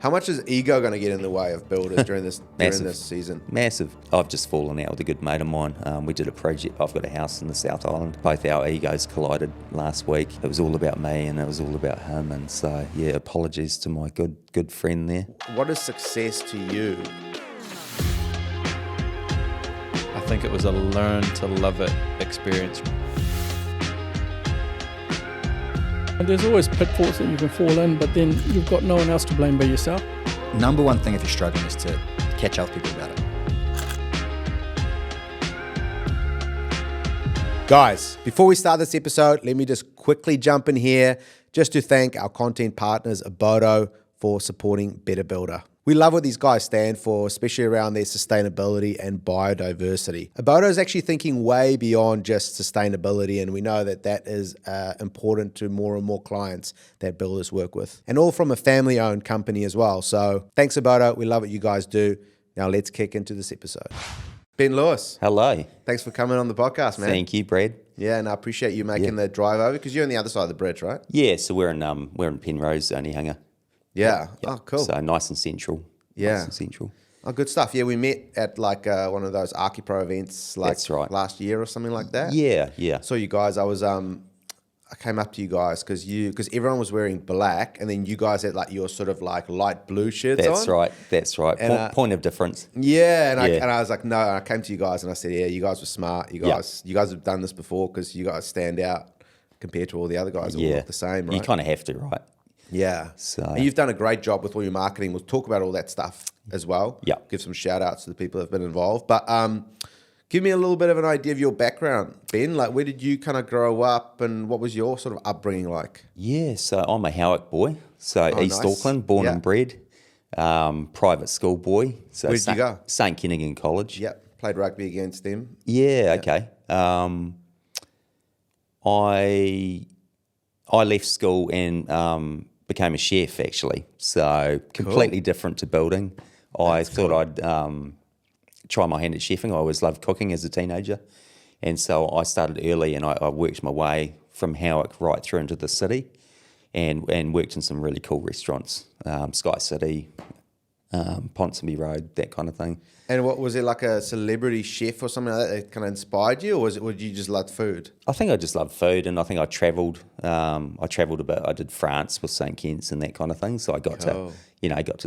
How much is ego going to get in the way of builders during this season? Massive. I've just fallen out with a good mate of mine. We did a project. I've got a house in the South Island. Both our egos collided last week. It was all about me and it was all about him. And so, yeah, apologies to my good friend there. What is success to you? I think it was a learn to love it experience. And there's always pitfalls that you can fall in, but then you've got no one else to blame but yourself. Number one thing if you're struggling is to catch up with people about it. Guys, before we start this episode, let me just quickly jump in here just to thank our content partners, Abodo, for supporting Better Builder. We love what these guys stand for, especially around their sustainability and biodiversity. Abodo is actually thinking way beyond just sustainability, and we know that that is important to more and more clients that builders work with. And all from a family-owned company as well. So thanks, Abodo. We love what you guys do. Now let's kick into this episode. Ben Lewis. Hello. Thanks for coming on the podcast, man. Thank you, Brad. Yeah, and I appreciate you making the drive over because you're on the other side of the bridge, right? Yeah, so we're in Penrose, only hanger. Yeah. Yep. Oh, cool. So nice and central. Yeah. Nice and central. Oh, good stuff. Yeah, we met at like one of those ArchiPro events That's right. last year or something like that. Yeah. So you guys, I came up to you guys because everyone was wearing black, and then you guys had like your sort of like light blue shirts on. That's right. And, Point of difference. Yeah, and I was like, no. And I came to you guys and I said, yeah, you guys were smart. You guys have done this before because you guys stand out compared to all the other guys who all look the same, right? You kind of have to, right? Yeah. So, and you've done a great job with all your marketing. We'll talk about all that stuff as well. Yeah. Give some shout outs to the people that have been involved. But give me a little bit of an idea of your background, Ben. Like, where did you kind of grow up and what was your sort of upbringing like? Yeah, so I'm a Howick boy. So East nice. Auckland, born and bred. Private school boy. So Where did you go? St. Kennigan College. Yep. Played rugby against them. Yeah, okay. I left school and became a chef, actually. So completely different to building. I thought I'd try my hand at chefing. I always loved cooking as a teenager. And so I started early and I worked my way from Howick right through into the city and worked in some really cool restaurants, Sky City, Ponsonby Road, that kind of thing. And what was it, like a celebrity chef or something like that kind of inspired you, or would you just love food? I think I just loved food, and I think I travelled. I travelled a bit. I did France with St. Kitts and that kind of thing. So I got to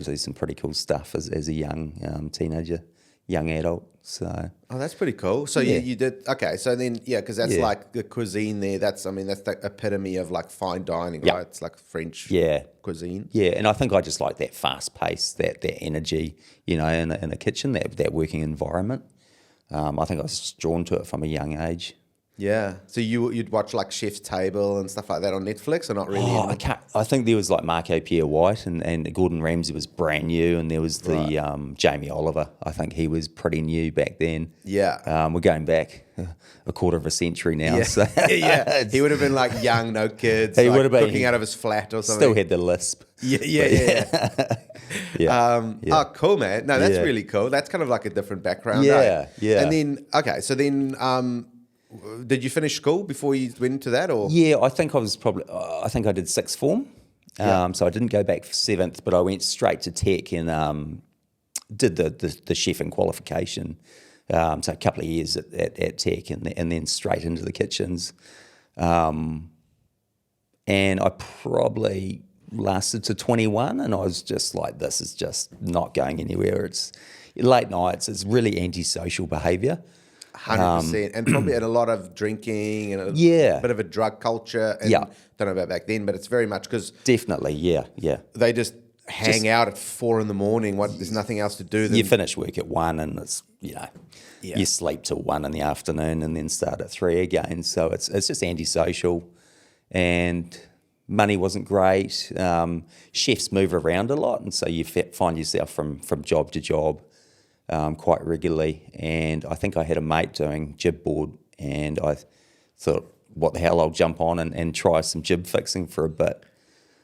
do some pretty cool stuff as a young teenager, young adult. So that's pretty cool. So you did So then because that's like the cuisine there. That's the epitome of like fine dining, right? It's like French cuisine. Yeah, and I think I just like that fast pace, that energy, in the kitchen, that working environment. I think I was drawn to it from a young age. Yeah. So you'd watch like Chef's Table and stuff like that on Netflix, or not really? I think there was like Marco Pierre White and Gordon Ramsay was brand new, and there was the Jamie Oliver. I think he was pretty new back then. Yeah. We're going back a quarter of a century now. Yeah. So he would have been like young, no kids. He like would have been cooking out of his flat or something. Still had the lisp. Yeah. Oh, cool, man. No, that's really cool. That's kind of like a different background. Yeah. And then, did you finish school before you went into that, or? Yeah, I think I did sixth form. So I didn't go back for seventh, but I went straight to tech and did the chefing qualification. So a couple of years at tech and then straight into the kitchens. And I probably lasted to 21, and I was just like, this is just not going anywhere. It's late nights. It's really antisocial behaviour. 100%, and probably had a lot of drinking and a bit of a drug culture. And don't know about back then, but it's very much because definitely, yeah. They just hang out at 4 a.m. There's nothing else to do. You finish work at 1, and it's you sleep till 1 in the afternoon, and then start at 3 again. So it's just antisocial, and money wasn't great. Chefs move around a lot, and so you find yourself from job to job. Quite regularly, and I think I had a mate doing jib board, and I thought, what the hell, I'll jump on and try some jib fixing for a bit.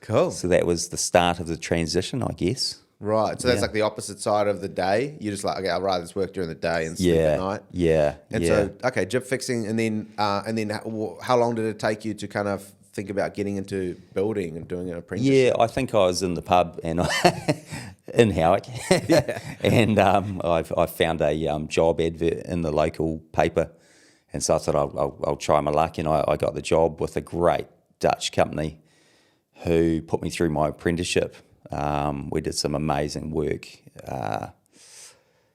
Cool. So that was the start of the transition, I guess. Right, so that's like the opposite side of the day. You're just like, okay, I'd rather just work during the day and sleep at night. Yeah. So, jib fixing, and then how long did it take you to kind of think about getting into building and doing an apprenticeship? Yeah, I think I was in the pub and in Howick, and I found a job advert in the local paper, and so I thought I'll try my luck, and I got the job with a great Dutch company who put me through my apprenticeship. We did some amazing work out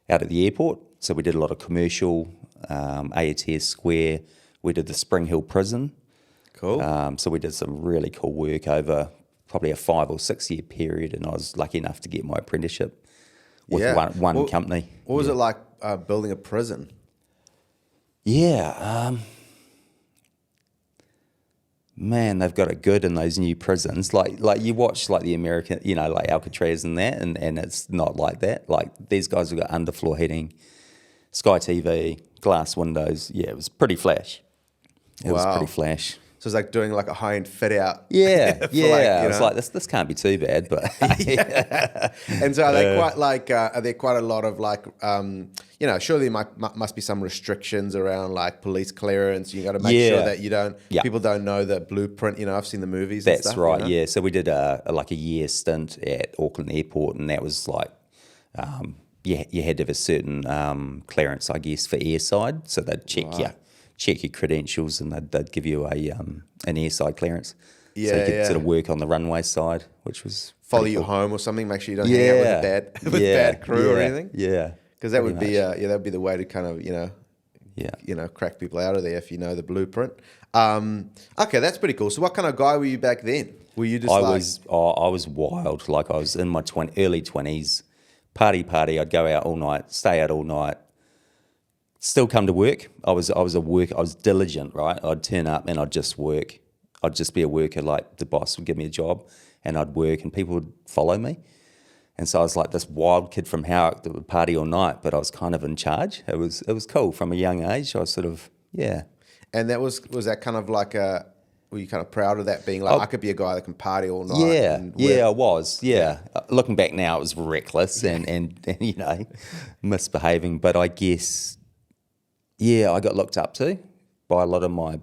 at the airport, so we did a lot of commercial, AATS Square. We did the Spring Hill Prison. Cool. So we did some really cool work over probably a 5 or 6 year period, and I was lucky enough to get my apprenticeship with one company. What was it like building a prison? Yeah, man, they've got it good in those new prisons. Like you watch like the American, like Alcatraz and that, and it's not like that. Like these guys have got underfloor heating, Sky TV, glass windows. Yeah, it was pretty flash. It was pretty flash. So it's like doing like a high-end fit out. Yeah, yeah. I was like, this can't be too bad, but And so are they quite like? Are there quite a lot of like? Surely there must be some restrictions around like police clearance. You got to make sure that you don't. Yeah. People don't know the blueprint. I've seen the movies. That's and stuff, right. Yeah. So we did a year stint at Auckland Airport, and that was like, you had to have a certain clearance, I guess, for airside. So they'd check your credentials, and they'd give you an airside clearance. Yeah, so you could sort of work on the runway side, which was follow you home or something. Make sure you don't hang out with bad crew or anything. Yeah, because that would be that'd be the way to kind of crack people out of there if you know the blueprint. Okay, that's pretty cool. So what kind of guy were you back then? Were you just I was wild. Like I was in my early 20s, party. I'd go out all night, stay out all night. Still come to work. I was diligent, right? I'd turn up and I'd just work. I'd just be a worker. Like the boss would give me a job, and I'd work, and people would follow me. And so I was like this wild kid from Howick that would party all night, but I was kind of in charge. It was cool from a young age. I was sort of And that was that kind of like a? Were you kind of proud of that, being like, I could be a guy that can party all night? Yeah, I was. Yeah, looking back now, it was reckless and misbehaving. But I guess. Yeah, I got looked up to by a lot of my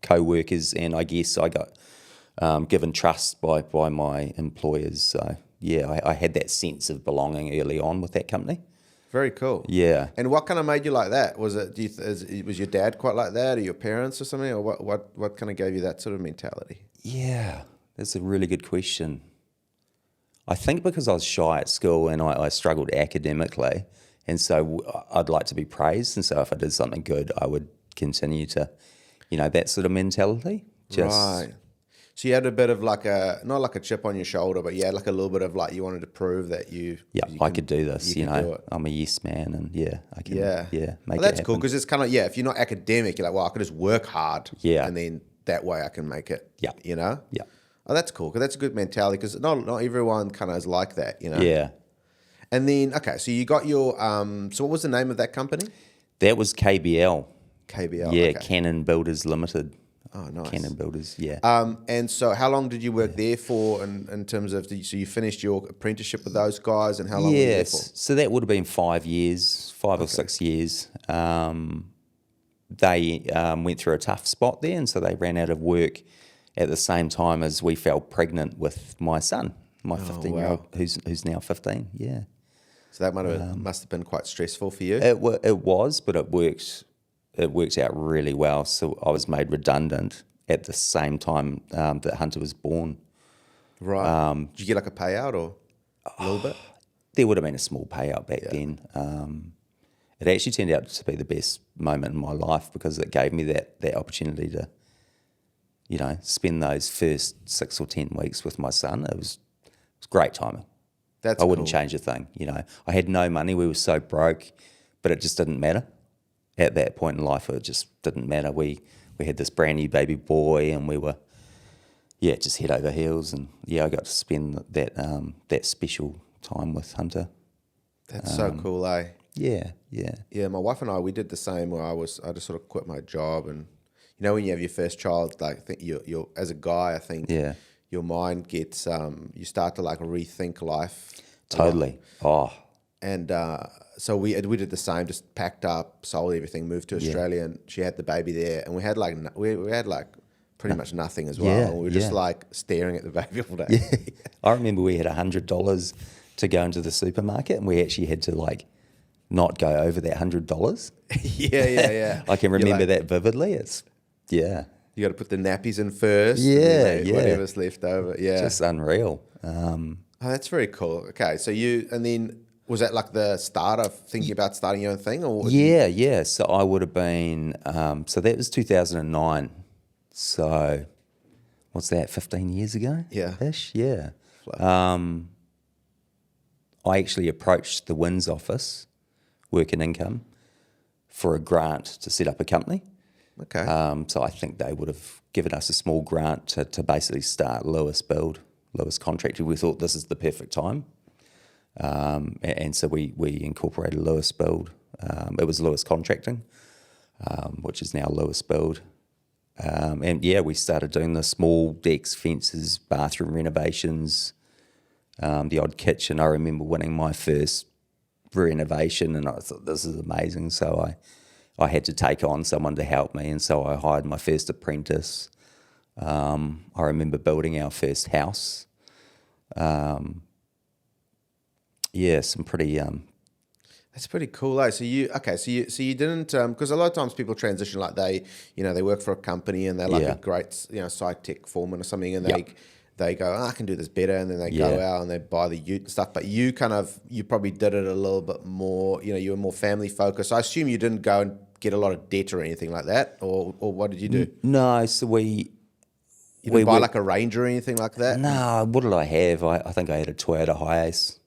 co-workers, and I guess I got given trust by my employers. So, yeah, I had that sense of belonging early on with that company. Very cool. Yeah. And what kind of made you like that? Was it? Was your dad quite like that, or your parents or something? Or what kind of gave you that sort of mentality? Yeah, that's a really good question. I think because I was shy at school and I struggled academically, and so I'd like to be praised. And so if I did something good, I would continue to, that sort of mentality. Right. So you had a bit of like not like a chip on your shoulder, but you had like a little bit of like you wanted to prove that I could do this. I'm a yes man, and I can. Make that's it cool because it's kind of if you're not academic, you're like, well, I could just work hard. Yeah. And then that way I can make it. Yeah. Yeah. Oh, that's cool because that's a good mentality because not everyone kind of is like that. Yeah. And then, okay, so you got your, so what was the name of that company? That was KBL. KBL, yeah, okay. Cannon Builders Limited. Oh, nice. Cannon Builders, yeah. And so how long did you work there for in terms of, so you finished your apprenticeship with those guys, and how long were you there for? So that would have been 5 years, 5 or 6 years. They went through a tough spot there, and so they ran out of work at the same time as we fell pregnant with my son, my 15-year-old, who's now 15, yeah. So that must have been quite stressful for you. It was, but it worked out really well. So I was made redundant at the same time that Hunter was born. Right. Did you get like a payout or a little bit? There would have been a small payout back then. It actually turned out to be the best moment in my life because it gave me that opportunity to, spend those first 6 or 10 weeks with my son. It was great timing. I wouldn't change a thing, I had no money. We were so broke, but it just didn't matter. At that point in life, it just didn't matter. We had this brand new baby boy, and we were, just head over heels. And I got to spend that special time with Hunter. That's so cool, eh? Yeah. Yeah, my wife and I, we did the same. Where I just sort of quit my job, and when you have your first child, like I think you're as a guy, I think your mind gets you start to like rethink life. Totally. And so we did the same. Just packed up, sold everything, moved to Australia, and she had the baby there. And we had like pretty much nothing as well. Yeah, And we were just yeah. like staring at the baby all day. I remember we had $100 to go into the supermarket, and we actually had to like not go over that $100. Yeah. I can You're remember like, that vividly. Yeah, you got to put the nappies in first. Yeah, and then yeah. whatever's left over. Yeah. just unreal. Oh, that's very cool. Okay, so and then was that like the start of thinking about starting your own thing, or Yeah. So I would have been. So that was 2009. So what's that? 15 years ago. Yeah. Ish. Yeah. I actually approached the Wins office, Work and Income, for a grant to set up a company. Okay. So I think they would have given us a small grant to basically start Lewis Contracting. We thought this is the perfect time. And so we incorporated Lewis Build. It was Lewis Contracting, which is now Lewis Build. And yeah, we started doing the small decks, fences, bathroom renovations, the odd kitchen. I remember winning my first renovation, and I thought, this is amazing. So I had to take on someone to help me, and so I hired my first apprentice. I remember building our first house. Some pretty. That's pretty cool, though. So you didn't because a lot of times people transition like they work for a company and they're like a great site tech foreman or something, and they go, I can do this better, and then they go out and they buy the ute and stuff. But you probably did it a little bit more. You were more family focused. I assume you didn't go and get a lot of debt or anything like that, or what did you do? No, so You didn't buy like a Ranger or anything like that? No, what did I have? I think I had a Toyota Hiace.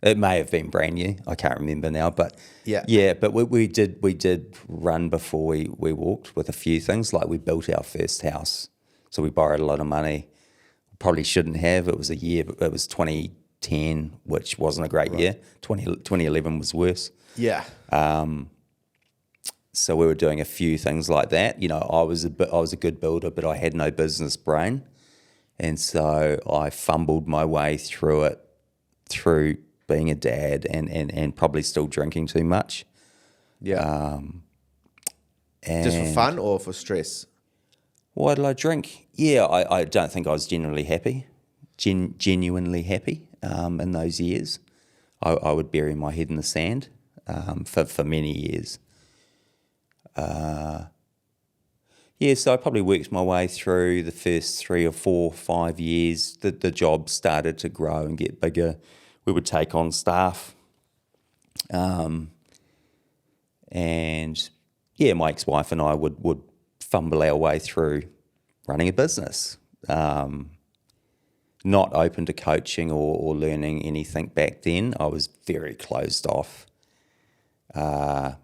It may have been brand new. I can't remember now, but but we did run before we walked with a few things. Like we built our first house, so we borrowed a lot of money. Probably shouldn't have. It was a year. It was 2010, which wasn't a great year. 2011 was worse. Yeah. So we were doing a few things like that. I was a good builder, but I had no business brain, and so I fumbled my way through it, through being a dad and probably still drinking too much. Yeah. And Just for fun or for stress? why did I drink? Yeah, I don't think I was genuinely happy in those years. I would bury my head in the sand for many years. So I probably worked my way through the first 3 or 4, 5 years. The job started to grow and get bigger. We would take on staff. My ex-wife and I would fumble our way through running a business. Not open to coaching or learning anything back then. I was very closed off. I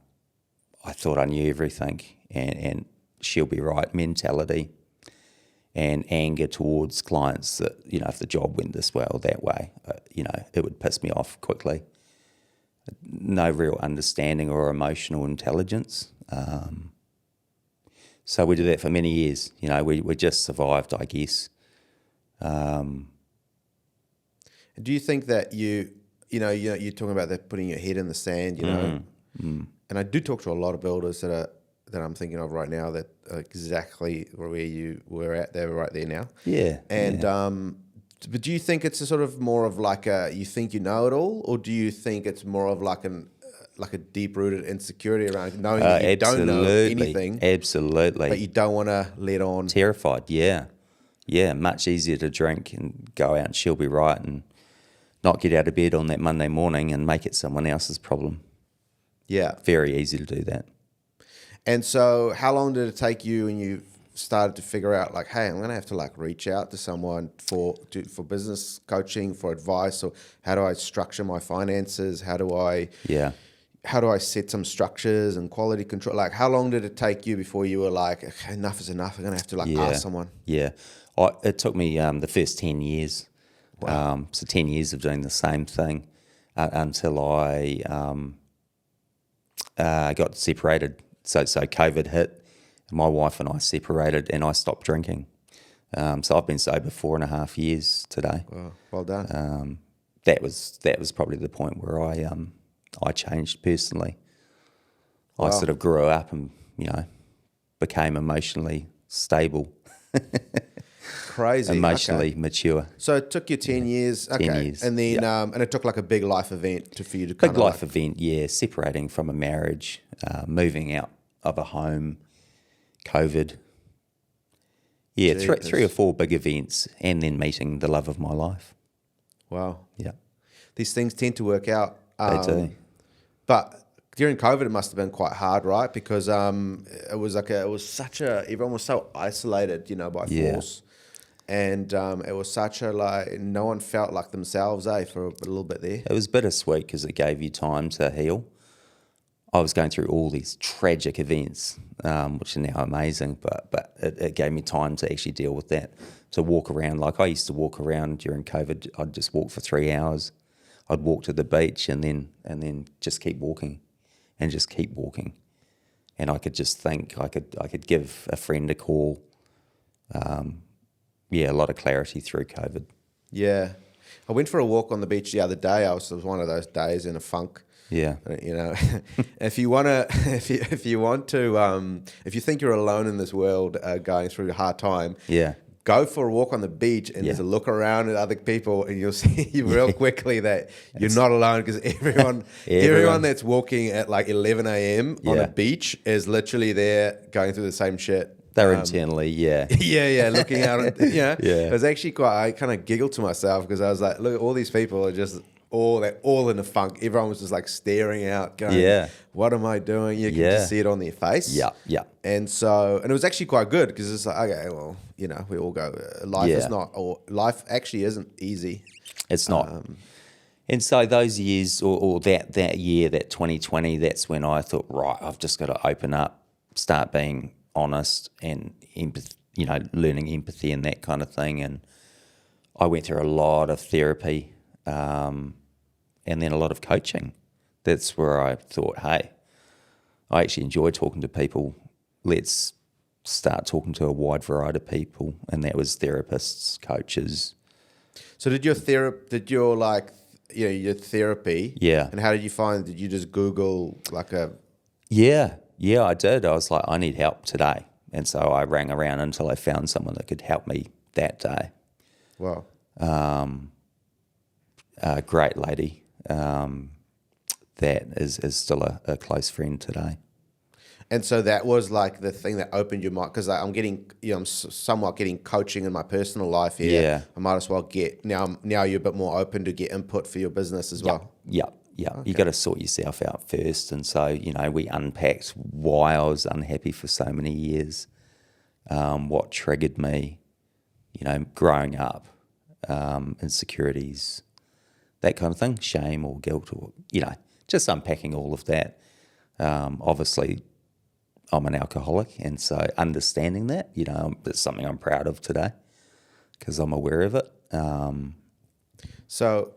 thought I knew everything, and she'll be right mentality and anger towards clients that, if the job went this way or that way, it would piss me off quickly. No real understanding or emotional intelligence. So we did that for many years. We just survived, I guess. Do you think that you're talking about that putting your head in the sand, and I do talk to a lot of builders that I'm thinking of right now that are exactly where you were at. They're right there now. Yeah. And but do you think it's a sort of more of like you think you know it all, or do you think it's more of like a deep rooted insecurity around knowing that you don't know anything? Absolutely. But you don't want to let on. Terrified. Yeah. Much easier to drink and go out and she'll be right and not get out of bed on that Monday morning and make it someone else's problem. Yeah. Very easy to do that. And so how long did it take you when you started to figure out like, hey, I'm going to have to like reach out to someone for business coaching, for advice, or how do I structure my finances? How do I set some structures and quality control? Like how long did it take you before you were like, okay, enough is enough, I'm going to have to ask someone? Yeah. It took me the first 10 years. Wow. So 10 years of doing the same thing until I got separated. So COVID hit, and my wife and I separated, and I stopped drinking. So I've been sober 4.5 years today. Wow, well done. That was probably the point where I changed personally. Wow. I sort of grew up and became emotionally stable, Crazy. emotionally Okay. mature. So it took you 10 years. Okay. 10 years, And then, yeah. and it took like a big life event for you to kind Big of life event, yeah. Separating from a marriage, moving out of a home, COVID. Yeah, three or four big events, and then meeting the love of my life. Wow. Yeah, These things tend to work out. they do. But during COVID, it must have been quite hard, right? Because everyone was so isolated, by Yeah. force. And it was such no one felt like themselves, for a little bit there. It was bittersweet because it gave you time to heal. I was going through all these tragic events, which are now amazing, but it gave me time to actually deal with that, to walk around. Like I used to walk around during COVID. I'd just walk for 3 hours. I'd walk to the beach and then just keep walking and just keep walking. And I could just think, I could give a friend a call. A lot of clarity through COVID. Yeah. I went for a walk on the beach the other day. It was one of those days in a funk. Yeah. If you think you're alone in this world going through a hard time, Yeah. go for a walk on the beach and just look around at other people, and you'll see real quickly that you're not alone, because everyone that's walking at like 11 a.m. on Yeah. a beach is literally there going through the same shit. They're internally, yeah. Looking out. Yeah. It was actually I kind of giggled to myself, because I was like, look, all these people are just all in a funk. Everyone was just like staring out, going, what am I doing? You can just see it on their face. Yeah. And it was actually quite good, because it's like, okay, well, we all go. Life is not, or life actually isn't easy. It's not. And so those years, or that year, that 2020, that's when I thought, right, I've just got to open up, start being honest and empathy, learning empathy and that kind of thing. And I went through a lot of therapy, and then a lot of coaching. That's where I thought, hey, I actually enjoy talking to people. Let's start talking to a wide variety of people. And that was therapists, coaches. So your therapy? Yeah. And how did you find? Did you just Google like a? Yeah, I did. I was like, I need help today. And so I rang around until I found someone that could help me that day. Wow. A great lady that is still a close friend today. And so that was like the thing that opened your mind, because I'm getting, I'm somewhat getting coaching in my personal life here. Yeah. I might as well get, now you're a bit more open to get input for your business as well. Yeah. Okay. You got to sort yourself out first. And so, we unpacked why I was unhappy for so many years, what triggered me, growing up, insecurities, that kind of thing, shame or guilt, or, just unpacking all of that. Obviously, I'm an alcoholic, and so understanding that, it's something I'm proud of today, because I'm aware of it. So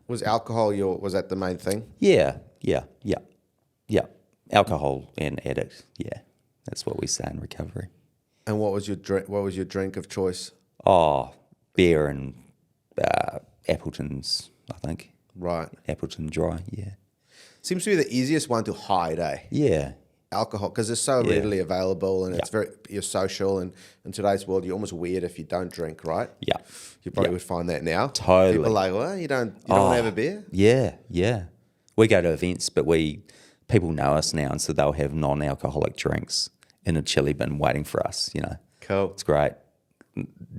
was alcohol was that the main thing? Yeah. Alcohol and addict, that's what we say in recovery. And what was your drink of choice? Oh, beer and Appleton's, I think. Right. Appleton Dry, yeah. Seems to be the easiest one to hide, eh? Yeah. Alcohol, because it's so readily available, and it's you're social, and in today's world, you're almost weird if you don't drink, right? Yeah. You probably would find that now. Totally. People are like, well, you don't want to have a beer? Yeah. We go to events, but people know us now, and so they'll have non-alcoholic drinks in a chili bin waiting for us, Cool. It's great.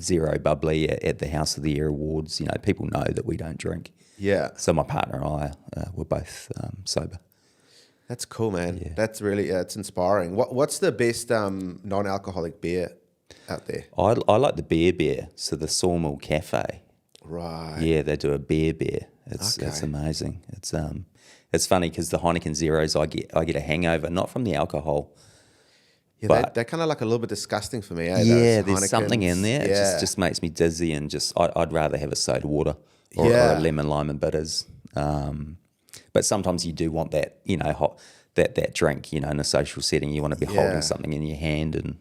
Zero bubbly at the House of the Year Awards. People know that we don't drink. Yeah. So my partner and I were both sober. That's cool, man. Yeah. That's really, it's inspiring. What's the best non-alcoholic beer out there? I like the beer, so the Sawmill Cafe. Right. Yeah, they do a beer. It's amazing. It's funny because the Heineken Zeros, I get a hangover, not from the alcohol. Yeah, they're kind of like a little bit disgusting for me. Yeah, those there's something in there. It just makes me dizzy, and I'd rather have a soda water or a lemon lime and bitters. But sometimes you do want that, hot that drink, in a social setting. You want to be holding something in your hand. And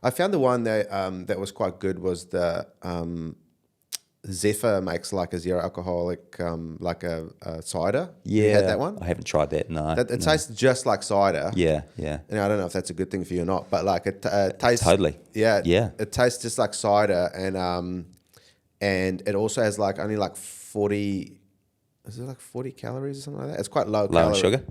I found the one that was quite good was the Zephyr makes like a zero alcoholic, like a cider. Yeah. You had that one? I haven't tried that, no. It tastes just like cider. Yeah. And I don't know if that's a good thing for you or not, but like it tastes Totally. Yeah. Yeah. It tastes just like cider, and it also has like only like 40. Is it like 40 calories or something like that? It's quite low. Low in sugar.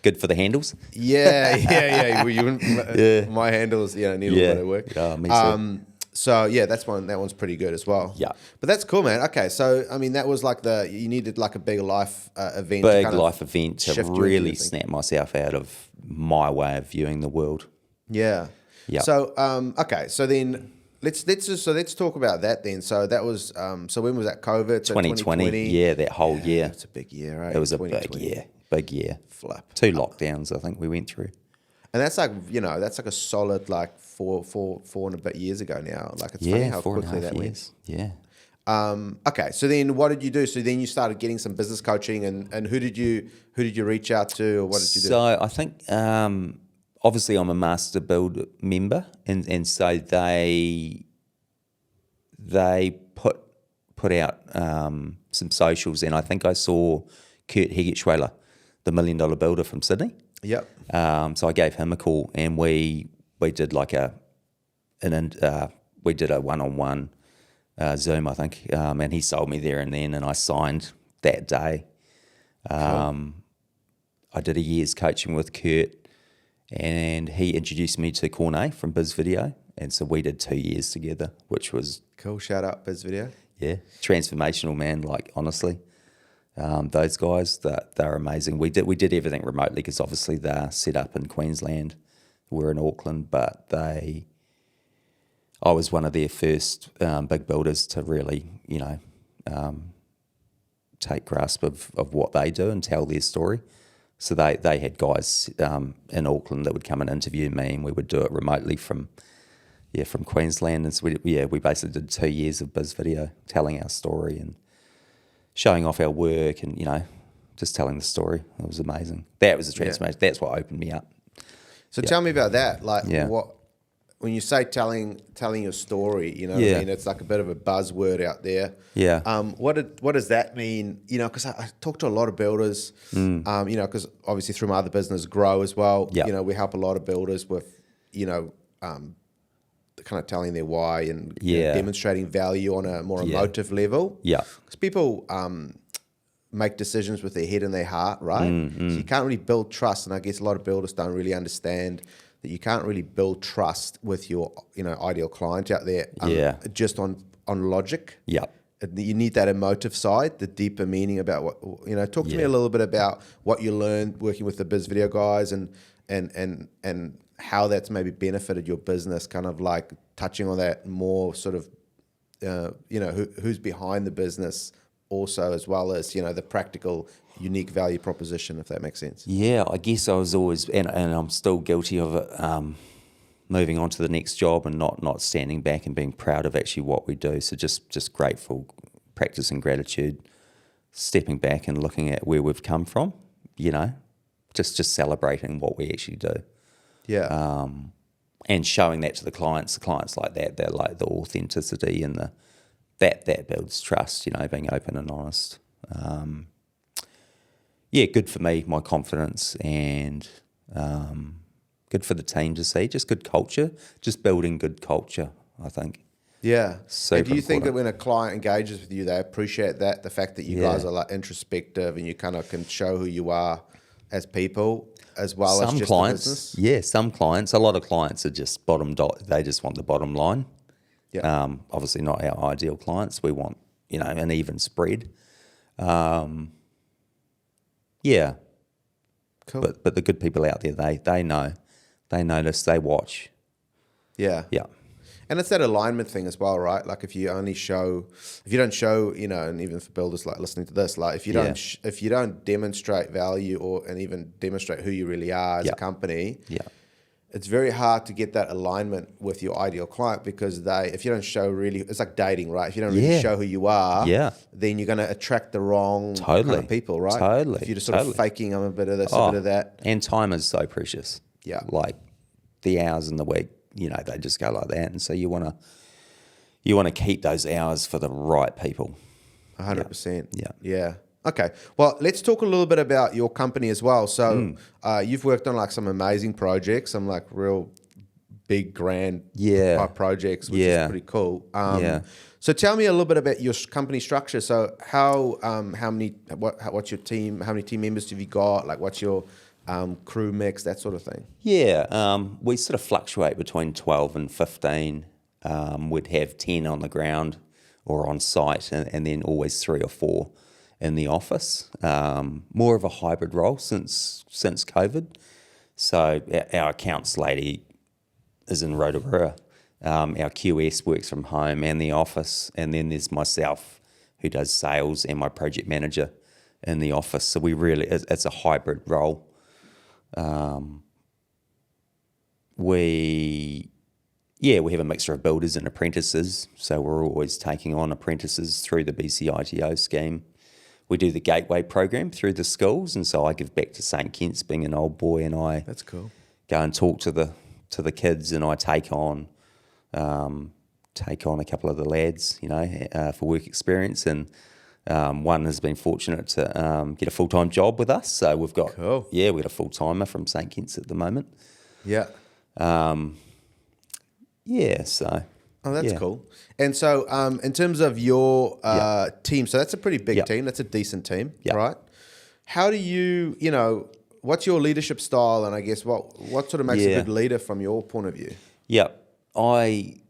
Good for the handles. Yeah. Well, my handles, need a little bit of work. Yeah, me too. So yeah, that one's pretty good as well. Yeah. But that's cool, man. Okay, so I mean, that was like you needed like a big life event. Big to kind of life event to shift you into really your thinking. snap myself out of my way of viewing the world. Yeah. Yeah. So okay, so then let's talk about that then. So that was so when was that? COVID? So 2020. Yeah, that whole year. It's a big year, right? It was a big 2020. year. Big year. Flip. 2 lockdowns, I think we went through. And that's like a solid like four and a bit years ago now. Like it's funny how 4.5 quickly that went. years. Yeah. Okay, so then what did you do? So then you started getting some business coaching, and who did you reach out to, or what did you do? So I think obviously I'm a Master Build member, and so they put out some socials, and I think I saw Kurt Hegetschweiler, the $1 Million Builder from Sydney. Yep. So I gave him a call, and we did like we did a one-on-one Zoom, I think, and he sold me there and then, and I signed that day. I did a year's coaching with Kurt, and he introduced me to Cornet from Biz Video, and so we did 2 years together, which was Cool. Shout out Biz Video. transformational, man. Like honestly, those guys, they're amazing. We did everything remotely because obviously they're set up in Queensland. We're in Auckland, but I was one of their first big builders to really, take grasp of what they do and tell their story. So they had guys in Auckland that would come and interview me, and we would do it remotely from Queensland. And so we basically did 2 years of Biz Video, telling our story and showing off our work, and just telling the story. It was amazing. That was the transformation. That's what opened me up. So tell me about that. Like, Yeah. what when you say telling your story, what I mean? It's like a bit of a buzzword out there. Yeah. What does that mean? Because I talk to a lot of builders. Because obviously through my other business, Grow as well. Yeah. We help a lot of builders with, kind of telling their why and demonstrating value on a more emotive level. Yeah. Because people make decisions with their head and their heart, right? So you can't really build trust, and I guess a lot of builders don't really understand that you can't really build trust with your ideal client out there just on logic. Yeah. You need that emotive side, the deeper meaning about what talk to me a little bit about what you learned working with the Biz Video guys and how that's maybe benefited your business, kind of like touching on that more sort of who's behind the business also, as well as the practical unique value proposition, if that makes sense. Yeah, I guess I was always, and I'm still guilty of it, moving on to the next job and not standing back and being proud of actually what we do. So just grateful, practicing gratitude, stepping back and looking at where we've come from, just celebrating what we actually do. Yeah. And showing that to the clients like that, they're like the authenticity and that builds trust, being open and honest. Good for me, my confidence, and good for the team to see. Just good culture, just building good culture, I think. Yeah. Super and do you think that important. when a client engages with you, they appreciate that, the fact that you guys are like introspective and you kind of can show who you are as people as well as just clients, the business? Yeah, some clients. A lot of clients are just they just want the bottom line. Yeah. Obviously not our ideal clients. We want, an even spread. Yeah. Cool. But the good people out there, they know. They notice, they watch. Yeah. Yeah. And it's that alignment thing as well, right? Like if you don't show, and even for builders like listening to this, like if you don't demonstrate value and even demonstrate who you really are as a company, it's very hard to get that alignment with your ideal client, because if you don't show really, it's like dating, right? If you don't really show who you are, then you're going to attract the wrong kind of people, right? Totally. If you're just sort of faking, I'm a bit of this, a bit of that. And time is so precious. Yeah. Like the hours in the week, they just go like that. And so you want you want to keep those hours for the right people. 100%. Yeah. Yeah. Okay. Well, let's talk a little bit about your company as well. So you've worked on like some amazing projects, some like real big, grand type projects, which is pretty cool. So tell me a little bit about your company structure. So what's your team? How many team members have you got? Like, what's your crew mix, that sort of thing? Yeah, we sort of fluctuate between 12 and 15. We'd have 10 on the ground or on site, and then always 3 or 4 in the office. More of a hybrid role since COVID. So our accounts lady is in Rotorua. Our QS works from home and the office, and then there's myself who does sales and my project manager in the office. So it's a hybrid role. We have a mixture of builders and apprentices, so we're always taking on apprentices through the BCITO scheme. We do the gateway program through the schools, and so I give back to St Kitts, being an old boy, and I That's cool. go and talk to the kids, and I take on a couple of the lads, for work experience, and one has been fortunate to get a full-time job with us. So we've got we got a full-timer from St Kitts at the moment. Yeah. So. Oh, that's cool. And so in terms of your team, so that's a pretty big team. That's a decent team, right? How do you, what's your leadership style, and I guess what sort of makes a good leader from your point of view? Yeah, I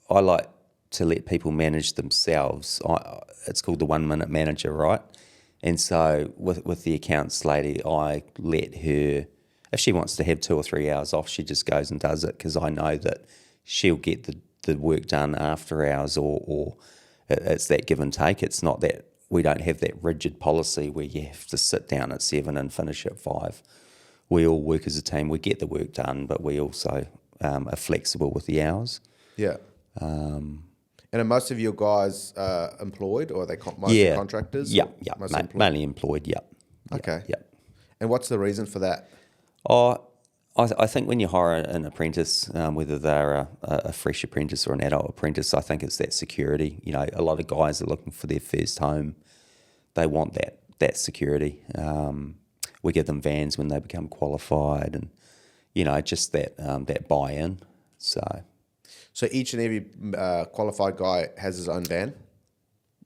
like to let people manage themselves. It's called the 1 minute manager, right? And so with the accounts lady, I let her, if she wants to have 2 or 3 hours off, she just goes and does it, because I know that she'll get the work done after hours, or it's that give and take. It's not that we don't have that rigid policy where you have to sit down at 7 and finish at 5. We all work as a team. We get the work done, but we also are flexible with the hours. Yeah. And are most of your guys employed, or are they mostly contractors? Yeah, mainly employed, Okay. Yeah. And what's the reason for that? I think when you hire an apprentice, whether they're a fresh apprentice or an adult apprentice, I think it's that security. A lot of guys are looking for their first home. They want that security. We give them vans when they become qualified, and just that buy-in. So each and every qualified guy has his own van?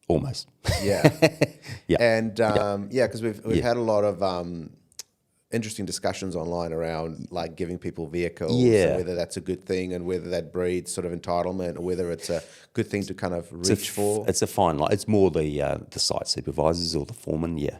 Almost. Yeah. Yeah. And because we've had a lot of interesting discussions online around like giving people vehicles, and whether that's a good thing, and whether that breeds sort of entitlement, or whether it's a good thing to kind of reach for. It's a fine line. It's more the site supervisors or the foreman. Yeah.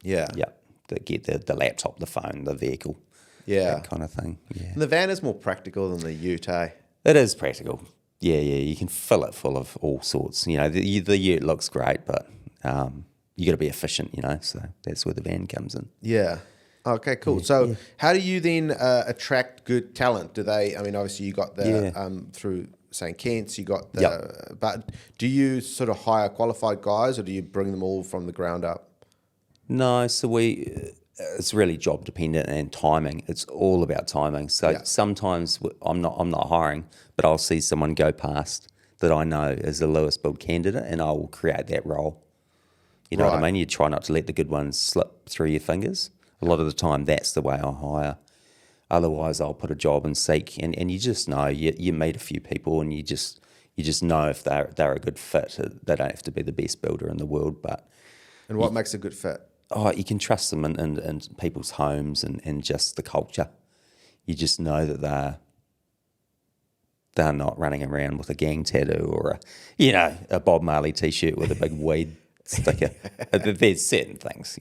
That get the laptop, the phone, the vehicle. Yeah. That kind of thing. Yeah. And the van is more practical than the ute, eh? It is practical. Yeah. You can fill it full of all sorts. The ute looks great, but you got to be efficient. So that's where the van comes in. Yeah. Okay, cool. So how do you then attract good talent? Do they, obviously you got the, through St. Kitts, you got the, but do you sort of hire qualified guys, or do you bring them all from the ground up? No, so it's really job dependent and timing. It's all about timing. So sometimes I'm not hiring, but I'll see someone go past that I know is a Lewis build candidate, and I will create that role. You know what I mean? You try not to let the good ones slip through your fingers. A lot of the time, that's the way I hire. Otherwise, I'll put a job and seek, and you just know, you meet a few people, and you just know if they're a good fit. They don't have to be the best builder in the world, but... And what makes a good fit? You can trust them in people's homes and just the culture. You just know that they're not running around with a gang tattoo or a Bob Marley T-shirt with a big weed sticker. There's certain things,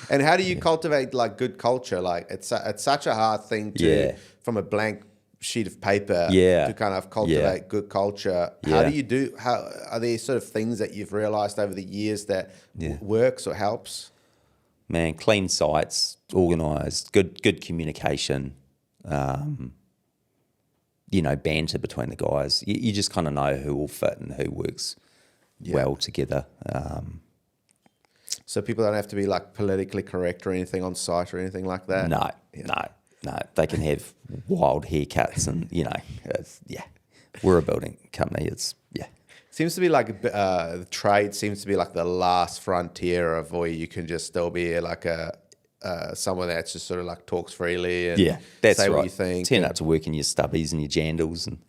And how do you cultivate like good culture? Like it's such a hard thing to from a blank sheet of paper to kind of cultivate good culture. How do you do? How are there sort of things that you've realized over the years that works or helps? Man, clean sites, organised, good communication. Banter between the guys. You just kind of know who will fit and who works well together. So people don't have to be like politically correct or anything on site or anything like that? No. They can have wild haircuts and, we're a building company. It's Seems to be like the trade seems to be like the last frontier of where you can just still be like someone that's just sort of like talks freely and that's say right. what you think. Turn up to work in your stubbies and your jandals and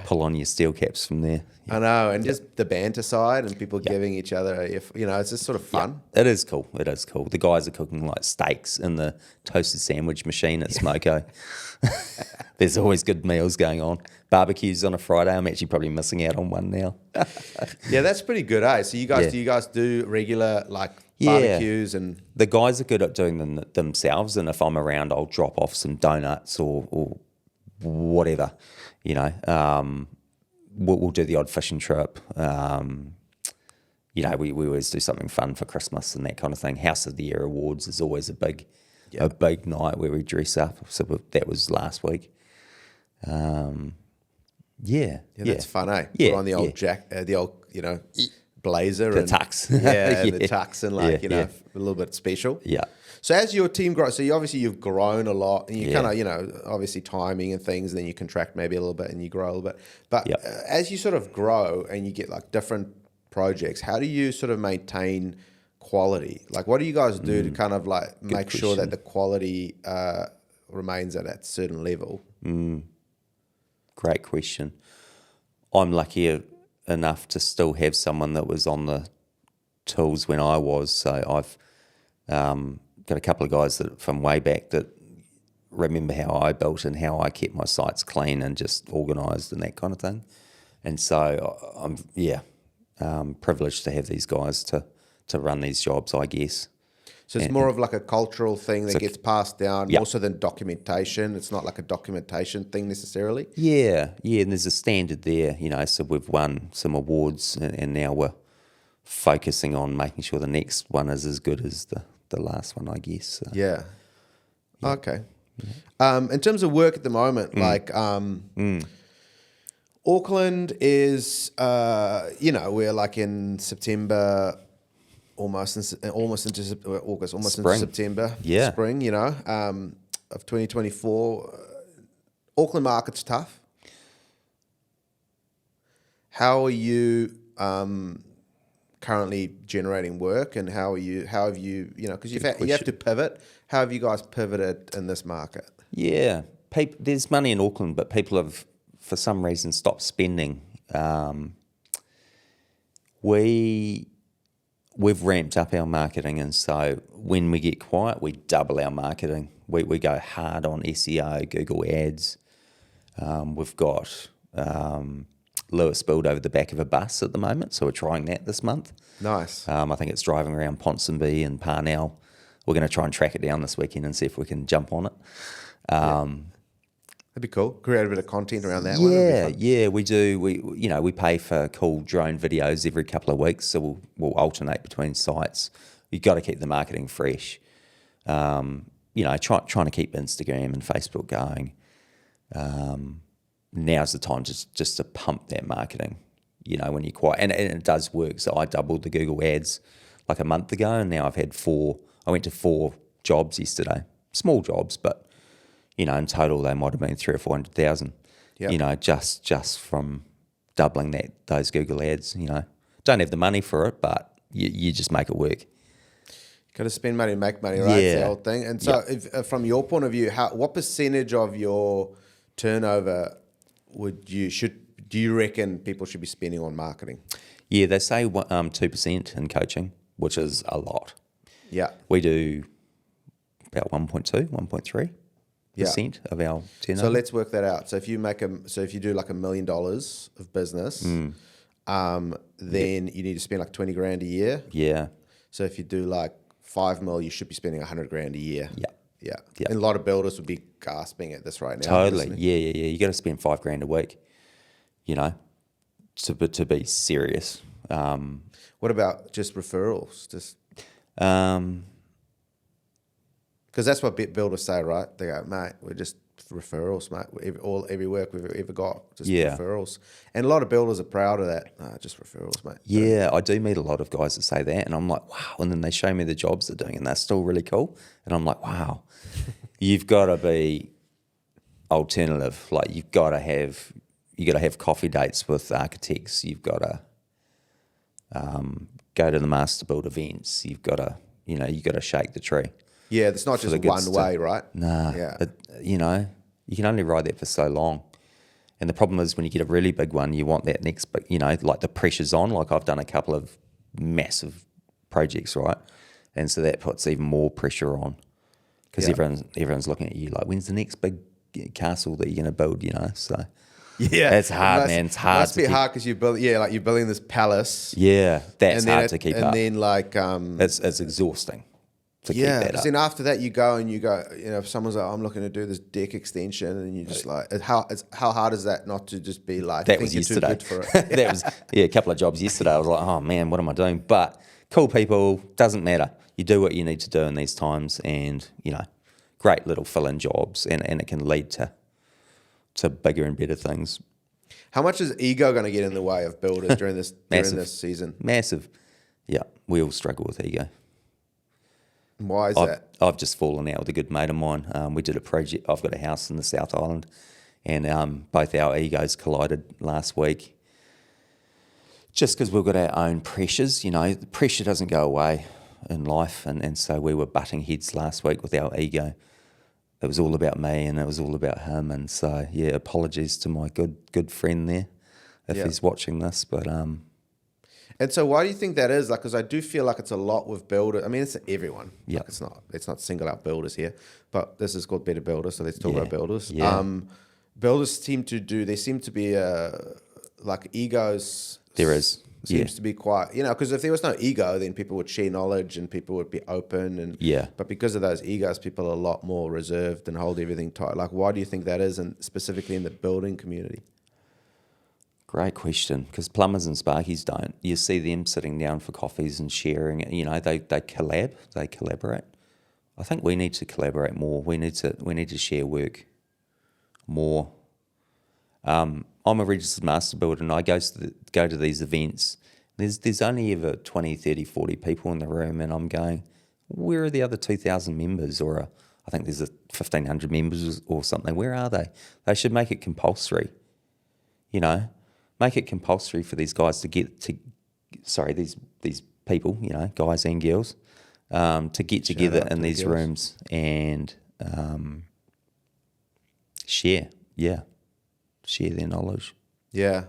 pull on your steel caps from there. I know, and just the banter side and people giving each other, it's just sort of fun. It is cool. It is cool. The guys are cooking like steaks in the toasted sandwich machine at Smoko. There's always good meals going on. Barbecues on a Friday. I'm actually probably missing out on one now. Yeah, that's pretty good, eh? So you guys do regular like barbecues and the guys are good at doing them themselves. And if I'm around, I'll drop off some donuts or whatever. We'll do the odd fishing trip. We always do something fun for Christmas and that kind of thing. House of the Year awards is always a big night where we dress up. So that was last week. That's fun, eh? Yeah, Put on the old blazer the and tux. the tux and a little bit special. Yeah. So as your team grows, so you've grown a lot, and you kind of obviously timing and things, and then you contract maybe a little bit and you grow a little bit. But as you sort of grow and you get like different projects, how do you sort of maintain quality? Like, what do you guys do to kind of like make sure that the quality remains at that certain level? Great question. I'm lucky enough to still have someone that was on the tools when I was. So I've got a couple of guys that from way back that remember how I built and how I kept my sites clean and just organised and that kind of thing. And so I'm privileged to have these guys to run these jobs, I guess. So it's more of like a cultural thing that gets passed down more so than documentation. It's not like a documentation thing necessarily. Yeah, and there's a standard there, so we've won some awards and now we're focusing on making sure the next one is as good as the last one, I guess. So. Yeah. Okay. In terms of work at the moment, Auckland is, we're like in September, almost into August, almost Spring. into September, spring, of 2024. Auckland market's tough. How are you currently generating work, and how have you, because you have to pivot. How have you guys pivoted in this market? Yeah, there's money in Auckland, but people have, for some reason, stopped spending. We've ramped up our marketing, and so when we get quiet, we double our marketing. We go hard on SEO, Google Ads. We've got Lewis build over the back of a bus at the moment, so we're trying that this month. Nice. I think it's driving around Ponsonby and Parnell. We're going to try and track it down this weekend and see if we can jump on it. That'd be cool. Create a bit of content around that one. Yeah, we do. We pay for cool drone videos every couple of weeks, so we'll alternate between sites. You've got to keep the marketing fresh. Trying to keep Instagram and Facebook going. Now's the time just to pump that marketing. When you're quiet, and it does work. So I doubled the Google Ads like a month ago, and now I've had 4. I went to 4 jobs yesterday, small jobs, but. In total, they might have been 300,000 or 400,000. Yep. Just from doubling those Google Ads. Don't have the money for it, but you just make it work. Got to spend money to make money, right? It's the old thing. And so, if, from your point of view, what percentage of your turnover do you reckon people should be spending on marketing? Yeah, they say 2% in coaching, which is a lot. Yeah, we do about 1.2, 1.3%. Of our turnover. So let's work that out. So if you do like $1 million of business, then you need to spend like 20 grand a year. Yeah. So if you do like 5 mil, you should be spending 100 grand a year. Yeah. And a lot of builders would be gasping at this right now. Totally. Yeah. You got to spend 5 grand a week, to be serious. What about just referrals? Because that's what builders say, right? They go, mate, we're just referrals, mate. Every work we've ever got, just referrals. And a lot of builders are proud of that. Just referrals, mate. Yeah, I do meet a lot of guys that say that, and I'm like, wow. And then they show me the jobs they're doing, and they're still really cool. And I'm like, wow, you've got to be alternative. Like, you've got to have, you got to have coffee dates with architects. You've got to go to the master build events. You've got to, you got to shake the tree. Yeah, it's not just one way, right? Nah. Yeah. You can only ride that for so long. And the problem is when you get a really big one, you want that next big, like the pressure's on. Like I've done a couple of massive projects, right? And so that puts even more pressure on because everyone's looking at you like, when's the next big castle that you're going to build, So yeah, it's hard, man. It's hard. It must be hard because you're building this palace. Yeah, that's hard to keep up. And then it's exhausting. To keep that up. Then after that you go, if someone's like, I'm looking to do this deck extension, and you just like, how hard is that not to just be like, that was yesterday. Too good for it? That was a couple of jobs yesterday. I was like, oh man, what am I doing? But cool people, doesn't matter. You do what you need to do in these times, and great little fill-in jobs, and it can lead to bigger and better things. How much is ego going to get in the way of builders during this season? Massive. Yeah, we all struggle with ego. Why is that? I've just fallen out with a good mate of mine. We did a project. I've got a house in the South Island, and both our egos collided last week. Just because we've got our own pressures, the pressure doesn't go away in life, and so we were butting heads last week with our ego. It was all about me, and it was all about him, and so apologies to my good friend there if he's watching this, but And so why do you think that is? Like, because I do feel like it's a lot with builders. I mean, it's everyone. Yeah. Like, let's not single out builders here, but this is called Better Builders, so let's talk about builders. Yeah. Builders seem to be like egos. there is. Seems to be quite, because if there was no ego, then people would share knowledge and people would be open. But because of those egos, people are a lot more reserved and hold everything tight. Like, why do you think that is, and specifically in the building community? Great question, because plumbers and sparkies don't. You see them sitting down for coffees and sharing it. They collaborate. I think we need to collaborate more. We need to share work more. I'm a registered master builder, and I go to these events. There's only ever 20, 30, 40 people in the room, and I'm going, where are the other 2,000 members? Or I think there's 1,500 members or something. Where are they? They should make it compulsory. Make it compulsory for these guys these people, guys and girls, to get together in these rooms and share their knowledge. Yeah,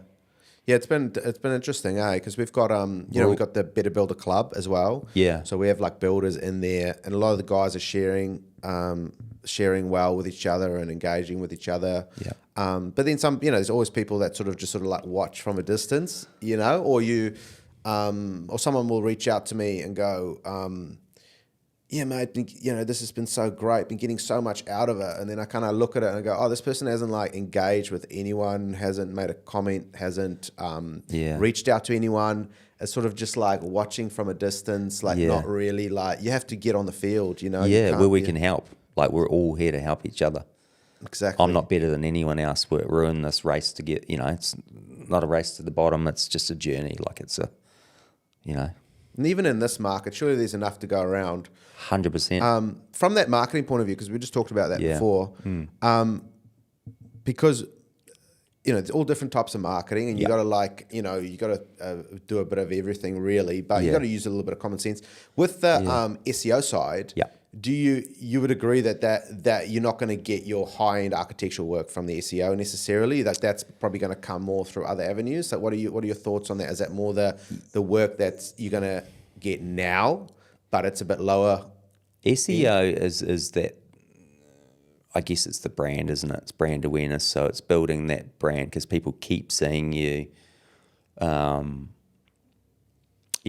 it's been interesting, because we've got we've got the Better Builder Club as well. Yeah. So we have like builders in there, and a lot of the guys are sharing well with each other and engaging with each other. Yeah. But then some, there's always people that sort of like watch from a distance, or or someone will reach out to me and go, yeah, mate, this has been so great, been getting so much out of it. And then I kind of look at it and I go, oh, this person hasn't like engaged with anyone, hasn't made a comment, hasn't reached out to anyone. It's sort of just like watching from a distance, like not really like, you have to get on the field, Yeah, where we can help. Like, we're all here to help each other. Exactly. I'm not better than anyone else. We're in this race to get, it's not a race to the bottom. It's just a journey. Like, it's a, And even in this market, surely there's enough to go around. 100%. From that marketing point of view, because we just talked about that before, because it's all different types of marketing, and you got to do a bit of everything really, but you got to use a little bit of common sense with the SEO side. Yeah. Do you would agree that you're not going to get your high-end architectural work from the SEO necessarily? That that's probably going to come more through other avenues. So what are your thoughts on that? Is that more the work that you're going to get now, but it's a bit lower? SEO is that, I guess it's the brand, isn't it? It's brand awareness. So it's building that brand because people keep seeing you. You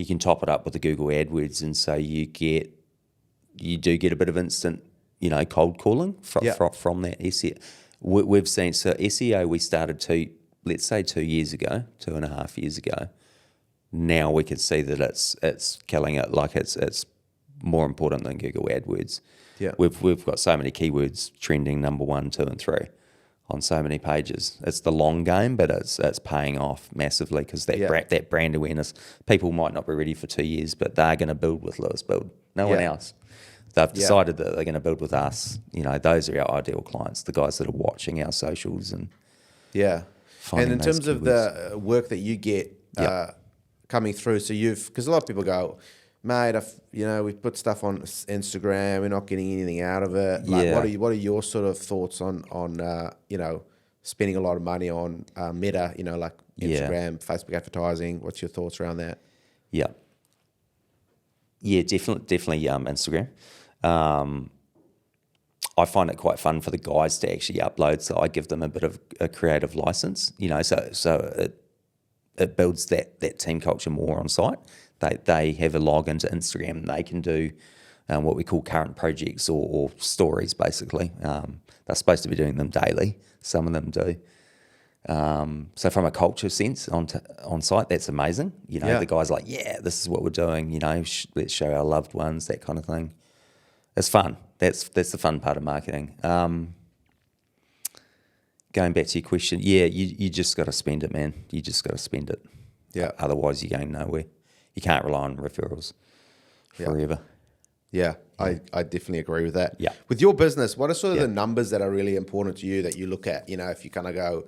can top it up with the Google AdWords, and so you do get a bit of instant, cold calling from that SEO. We've seen, so SEO we started 2 years ago, 2.5 years ago. Now we can see that it's killing it. Like it's more important than Google AdWords. Yeah, we've got so many keywords trending number 1, 2, and 3 on so many pages. It's the long game, but it's paying off massively because that brand awareness. People might not be ready for 2 years, but they're going to build with Lewis Build. No one else. They've decided that they're going to build with us. Those are our ideal clients, the guys that are watching our socials and And in those terms of keywords. the work that you get Yep. coming through, so because a lot of people go, mate, we put stuff on Instagram, we're not getting anything out of it. Like, Yeah. what are your sort of thoughts on spending a lot of money on Meta, like Instagram, Facebook advertising? What's your thoughts around that? Yeah. Yeah, definitely Instagram. I find it quite fun for the guys to actually upload, so I give them a bit of a creative license, so it builds that team culture more on site. They have a log into Instagram and they can do what we call current projects or stories, basically. They're supposed to be doing them daily. Some of them do. So from a culture sense on site, that's amazing. The guy's like, yeah, this is what we're doing, let's show our loved ones, that kind of thing. It's fun. That's the fun part of marketing. Going back to your question, you just got to spend it, man. You just got to spend it. Yeah. Otherwise, you're going nowhere. You can't rely on referrals forever. Yeah, I definitely agree with that. Yeah. With your business, what are sort of the numbers that are really important to you that you look at? If you kind of go,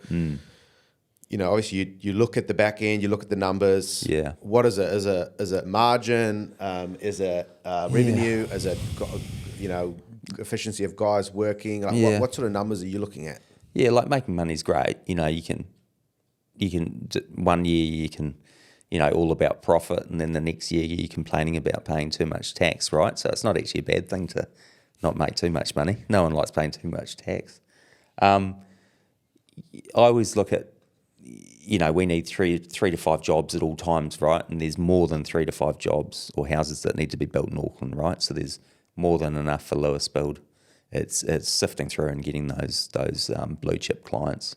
obviously you look at the back end, you look at the numbers. Yeah. What is it? Is it margin? Is it revenue? Is it efficiency of guys working? Like what sort of numbers are you looking at? Yeah, like making money is great. You can 1 year you can, all about profit, and then the next year you're complaining about paying too much tax, right? So it's not actually a bad thing to not make too much money. No one likes paying too much tax. I always look at, we need three to five jobs at all times, right? And there's more than 3 to 5 jobs or houses that need to be built in Auckland, right? So there's more than enough for Lewis Build. It's sifting through and getting those blue chip clients,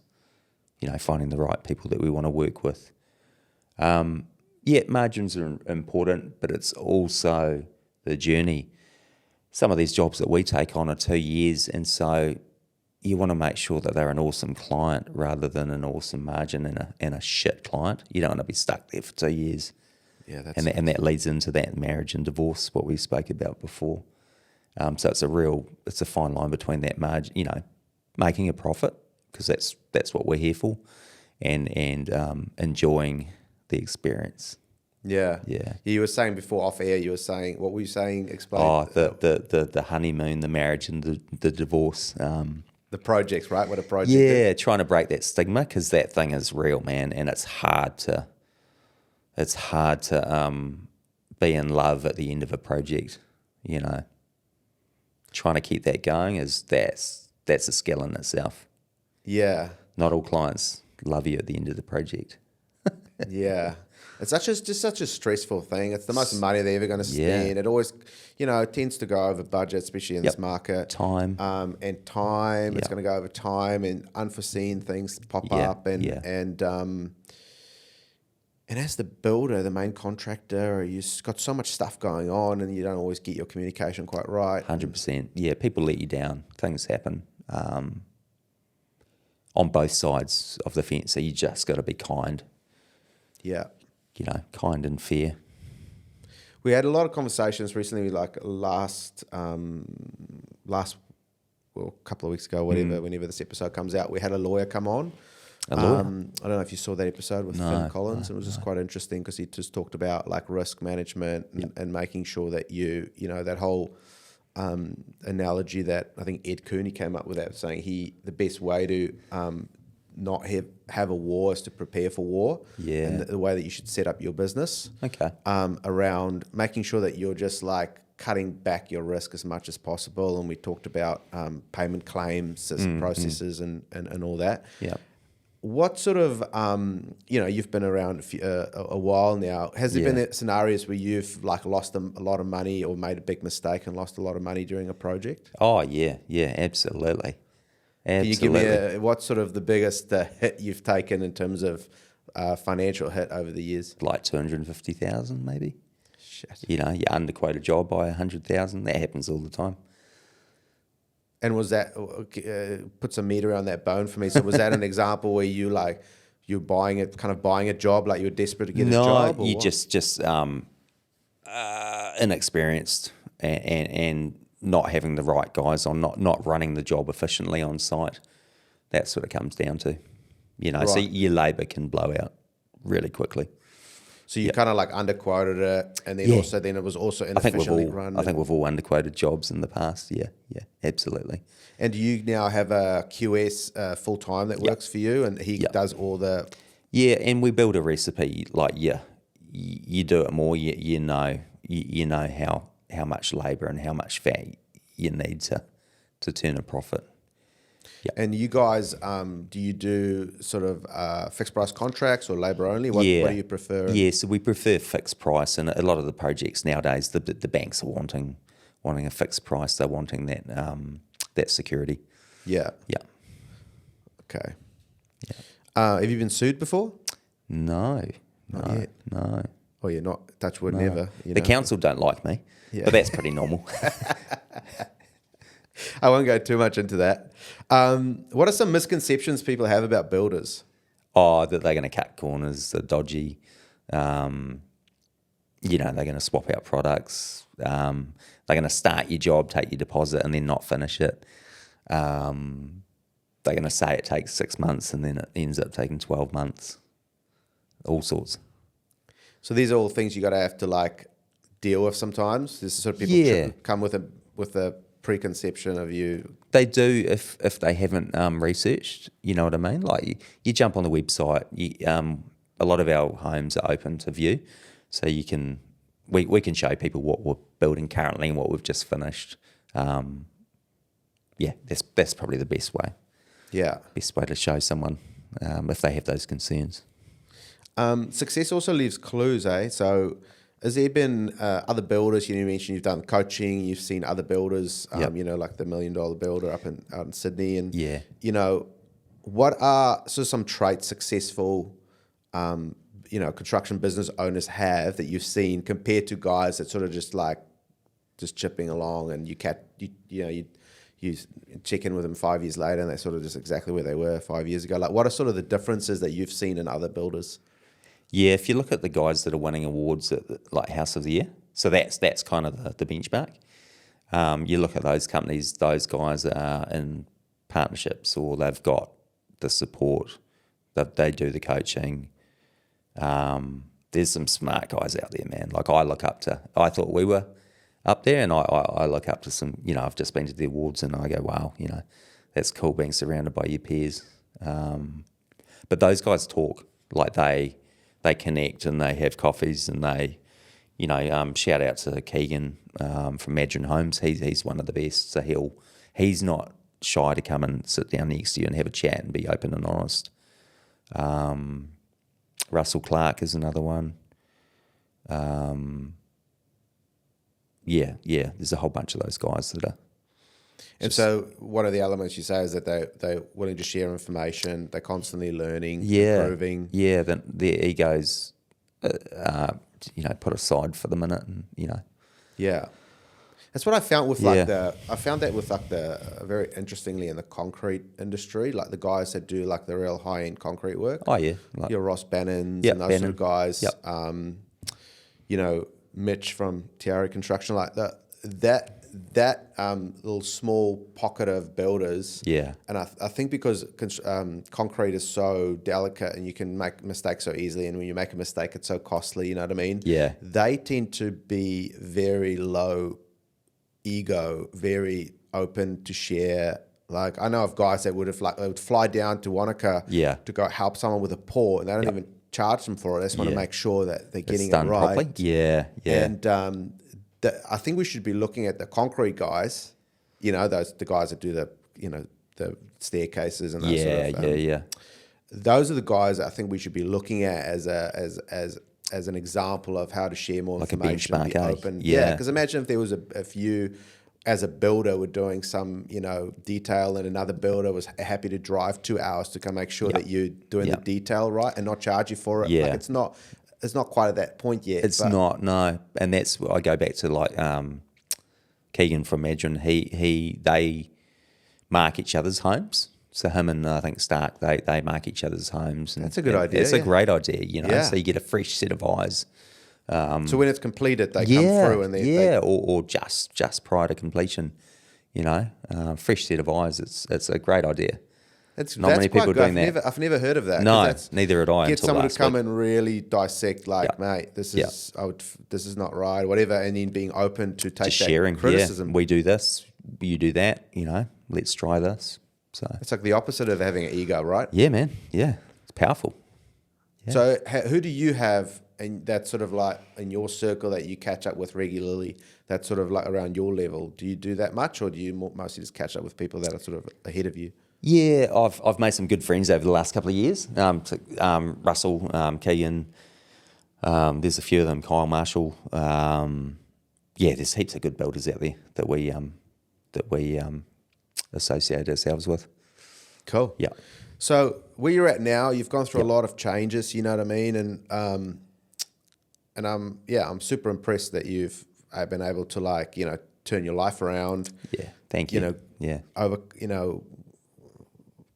finding the right people that we want to work with. Margins are important, but it's also the journey. Some of these jobs that we take on are 2 years, and so you want to make sure that they're an awesome client rather than an awesome margin and a shit client. You don't want to be stuck there for 2 years. Yeah, and that leads into that marriage and divorce, what we spoke about before. So it's a fine line between that margin, making a profit, because that's what we're here for, and enjoying the experience. Yeah. You were saying before off air. What were you saying? Explain. Oh, the honeymoon, the marriage, and the divorce. The projects, right? What a project. Yeah, is. trying to break that stigma, because that thing is real, man, and it's hard to be in love at the end of a project. Trying to keep that going that's a skill in itself. Yeah. Not all clients love you at the end of the project. Yeah. It's just such a stressful thing. It's the most money they're ever going to spend. It always, it tends to go over budget, especially in this market. Time. And time. It's going to go over time, and unforeseen things pop up. And as the builder, the main contractor, you've got so much stuff going on, and you don't always get your communication quite right. 100%. Yeah, people let you down. Things happen on both sides of the fence. So you just got to be kind. Yeah. Kind and fair. We had a lot of conversations recently, like last couple of weeks ago, whenever this episode comes out, we had a lawyer come on. I don't know if you saw that episode with Finn Collins. It was just quite interesting, because he just talked about like risk management and making sure that that whole analogy that I think Ed Cooney came up with, that saying the best way to not have a war is to prepare for war. Yeah. And the way that you should set up your business. Okay. Around making sure that you're just like cutting back your risk as much as possible. And we talked about payment claims processes and all that. Yeah. What sort of, you've been around a while now. Has there been scenarios where you've like lost a lot of money or made a big mistake and lost a lot of money during a project? Oh, yeah, absolutely. Can you give me what's sort of the biggest hit you've taken in terms of financial hit over the years? Like 250,000 maybe. Shit. You underquote a job by 100,000. That happens all the time. And was that, put some meat around that bone for me. So was that an example where you're buying a job, like you were desperate to get a job? No, you just inexperienced and not having the right guys on, not running the job efficiently on site. That's what it comes down to. So Right. your labour can blow out really quickly. So you kind of like underquoted it, and then Yeah. then it was also I think inefficiently run. we've all underquoted jobs in the past. Yeah, absolutely. And do you now have a QS full time that works for you, and he does all the? Yeah, and we build a recipe like you do it more. You know how much labour and how much fat you need to turn a profit. And you guys, do you do sort of fixed price contracts or labour only? What do you prefer? Yeah, so we prefer fixed price, and a lot of the projects nowadays, the banks are wanting a fixed price. They're wanting that security. Yeah. Yeah. Okay. Have you been sued before? No. Not yet. No. Oh, yeah, not touch wood, never. The council don't like me, but that's pretty normal. I won't go too much into that. What are some misconceptions people have about builders? That they're going to cut corners, they're dodgy. They're going to swap out products. They're going to start your job, take your deposit, and then not finish it. They're going to say it takes 6 months, and then it ends up taking 12 months. All sorts. So these are all things you got to have to like deal with sometimes. This is sort of people come with a preconception of you. They do if they haven't researched. You know what I mean? Like you jump on the website. A lot of our homes are open to view, so you can we can show people what we're building currently and what we've just finished. That's probably the best way. Yeah. Best way to show someone if they have those concerns. Success also leaves clues, eh? So has there been other builders, you mentioned you've done coaching, you've seen other builders, like the $1 million builder out in Sydney. And, what are some traits successful, construction business owners have that you've seen compared to guys that sort of just chipping along and you check in with them 5 years later and they're sort of just exactly where they were 5 years ago? Like, what are sort of the differences that you've seen in other builders? Yeah, if you look at the guys that are winning awards at like House of the Year, so that's kind of the benchmark. You look at those companies; those guys are in partnerships, or they've got the support. They do the coaching. There's some smart guys out there, man. Like I thought we were up there, and I look up to some. I've just been to the awards, and I go, wow, that's cool being surrounded by your peers. But those guys talk like they connect and they have coffees and they, shout out to Keegan from Madron Homes. He's one of the best. So he's not shy to come and sit down next to you and have a chat and be open and honest. Russell Clark is another one. There's a whole bunch of those guys that are. And so one of the elements you say is that they're willing to share information, they're constantly learning, improving. Yeah, their egos, put aside for the minute and, Yeah. That's what I found with very interestingly in the concrete industry, like the guys that do like the real high-end concrete work. Oh, yeah. Your Ross Bannons and those sort of guys. Yep. Mitch from Tiara Construction, like that little small pocket of builders. Yeah. And I think because concrete is so delicate and you can make mistakes so easily, and when you make a mistake, it's so costly, you know what I mean? Yeah. They tend to be very low ego, very open to share. Like I know of guys that would fly down to Wanaka to go help someone with a pour, and they don't even charge them for it. They just want to make sure that they're getting it right. Properly. Yeah. And I think we should be looking at the concrete guys, the guys that do the staircases and that sort of. Yeah. Those are the guys I think we should be looking at as an example of how to share more like information. A benchmark, be open. Yeah. Because imagine if you as a builder were doing some detail and another builder was happy to drive 2 hours to come make sure that you're doing the detail right and not charge you for it. Yeah. Like it's not quite at that point yet. It's not, no. And that's I go back to like Keegan from Madron. They mark each other's homes. So him and I think Stark, they mark each other's homes. And that's a good idea. It's a great idea, So you get a fresh set of eyes. So when it's completed, they come through and or just prior to completion, fresh set of eyes. It's a great idea. That's many quite people good. doing that. I've never heard of that. 'cause No, neither had I Get until someone last to come week. and really dissect, like, Yeah. mate, this Yeah. is this is not right, whatever, and then being open to take Just that sharing. criticism. Yeah, we do this, you do that. Let's try this. So It's like the opposite of having an ego, right? yeah, man. Yeah, it's powerful. Yeah. So who do you have, and that's sort of like in your circle that you catch up with regularly, that's sort of like around your level? Do you do that much, or do you mostly just catch up with people that are sort of ahead of you? Yeah, I've made some good friends over the last couple of years. Russell, Keegan, there's a few of them, Kyle Marshall. Yeah, there's heaps of good builders out there that we associate ourselves with. Cool. Yeah. So where you're at now, you've gone through a lot of changes, you know what I mean? And I'm super impressed that you've been able to, like, turn your life around. Yeah. Thank you. Yeah.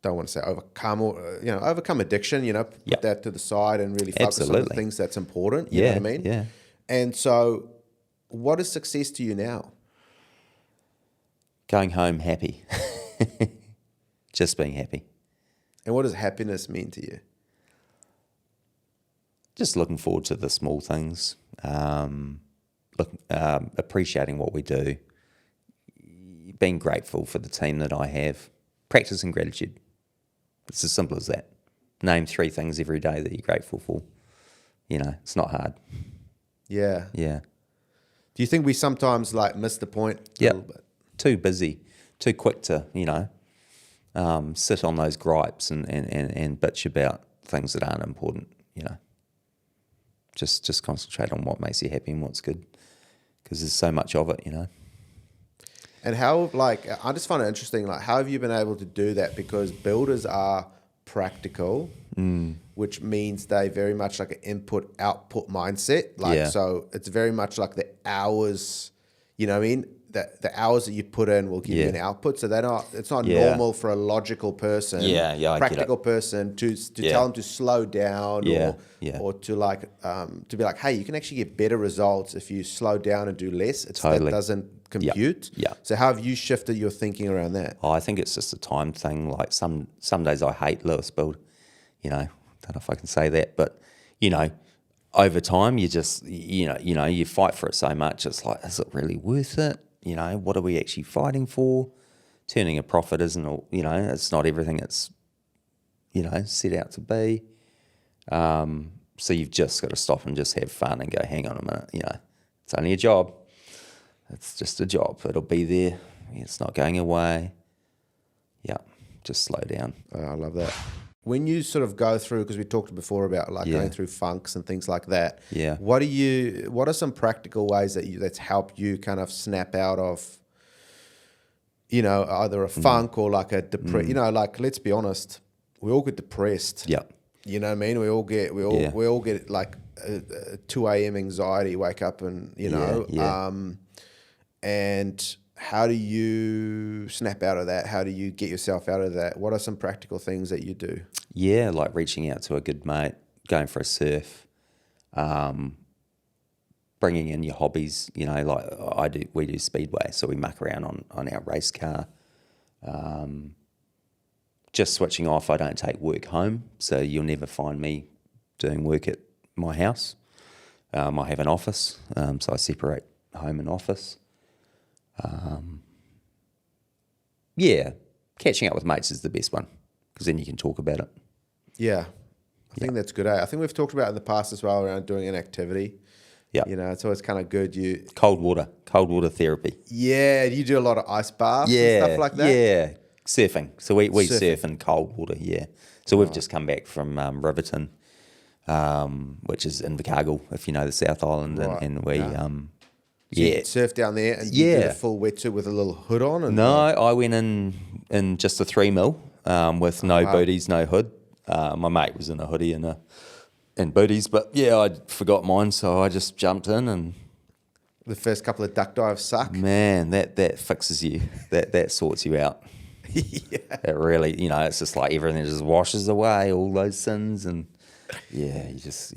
Don't want to say overcome, or overcome addiction, put that to the side and really focus on the Absolutely. things that's important. You know what I mean? Yeah. And so what is success to you now? Going home happy. Just being happy. And what does happiness mean to you? Just looking forward to the small things. Appreciating what we do. Being grateful for the team that I have. Practicing gratitude. It's as simple as that. Name 3 things every day that you're grateful for. It's not hard. Yeah. Yeah. Do you think we sometimes miss the point a Yeah. little bit? Too busy, too quick to, sit on those gripes and bitch about things that aren't important, Just concentrate on what makes you happy and what's good, because there's so much of it, And how, I just find it interesting, how have you been able to do that? Because builders are practical, which means they very much like an input-output mindset. Yeah. So it's very much like the hours, you know what I mean? The hours that you put in will give you an output. So it's not normal for a logical person, I get it. practical person to tell them to slow down or to to be like, hey, you can actually get better results if you slow down and do less. That doesn't compute. Yeah. So how have you shifted your thinking around that? I think it's just a time thing. Like some days I hate Lewis build, don't know if I can say that, but over time you just you fight for it so much. It's like, is it really worth it? What are we actually fighting for? Turning a profit isn't all, it's not everything it's set out to be. So you've just got to stop and just have fun and go, hang on a minute, it's only a job. It's just a job. It'll be there. It's not going away. Yeah, just slow down. Oh, I love that. When you sort of go through, because we talked before about going through funks and things like that. Yeah. What are some practical ways that's helped you kind of snap out of, either a funk or like a let's be honest, we all get depressed. Yeah. You know what I mean? We all get like a 2 a.m. anxiety, wake up and, and how do you snap out of that? How do you get yourself out of that? What are some practical things that you do? Yeah, like reaching out to a good mate, going for a surf, bringing in your hobbies. We do speedway, so we muck around on our race car. Just switching off. I don't take work home, so you'll never find me doing work at my house. I have an office, so I separate home and office. Catching up with mates is the best one, because then you can talk about it. Yeah, I think that's good. I think we've talked about in the past as well around doing an activity. Yeah, it's always kind of good. Cold water therapy. Yeah, you do a lot of ice baths and stuff like that. Yeah, surfing. So we surf in cold water. Yeah, so we've just come back from Riverton, which is in Invercargill, if you know the South Island, and we You surf down there and you did a full wetsuit with a little hood on? And no, I went in just a 3 mil with no booties, no hood. My mate was in a hoodie and booties, but I forgot mine, so I just jumped in and... The first couple of duck dives suck. Man, that fixes you. That sorts you out. Yeah. It really, it's just like everything just washes away, all those sins, and you just.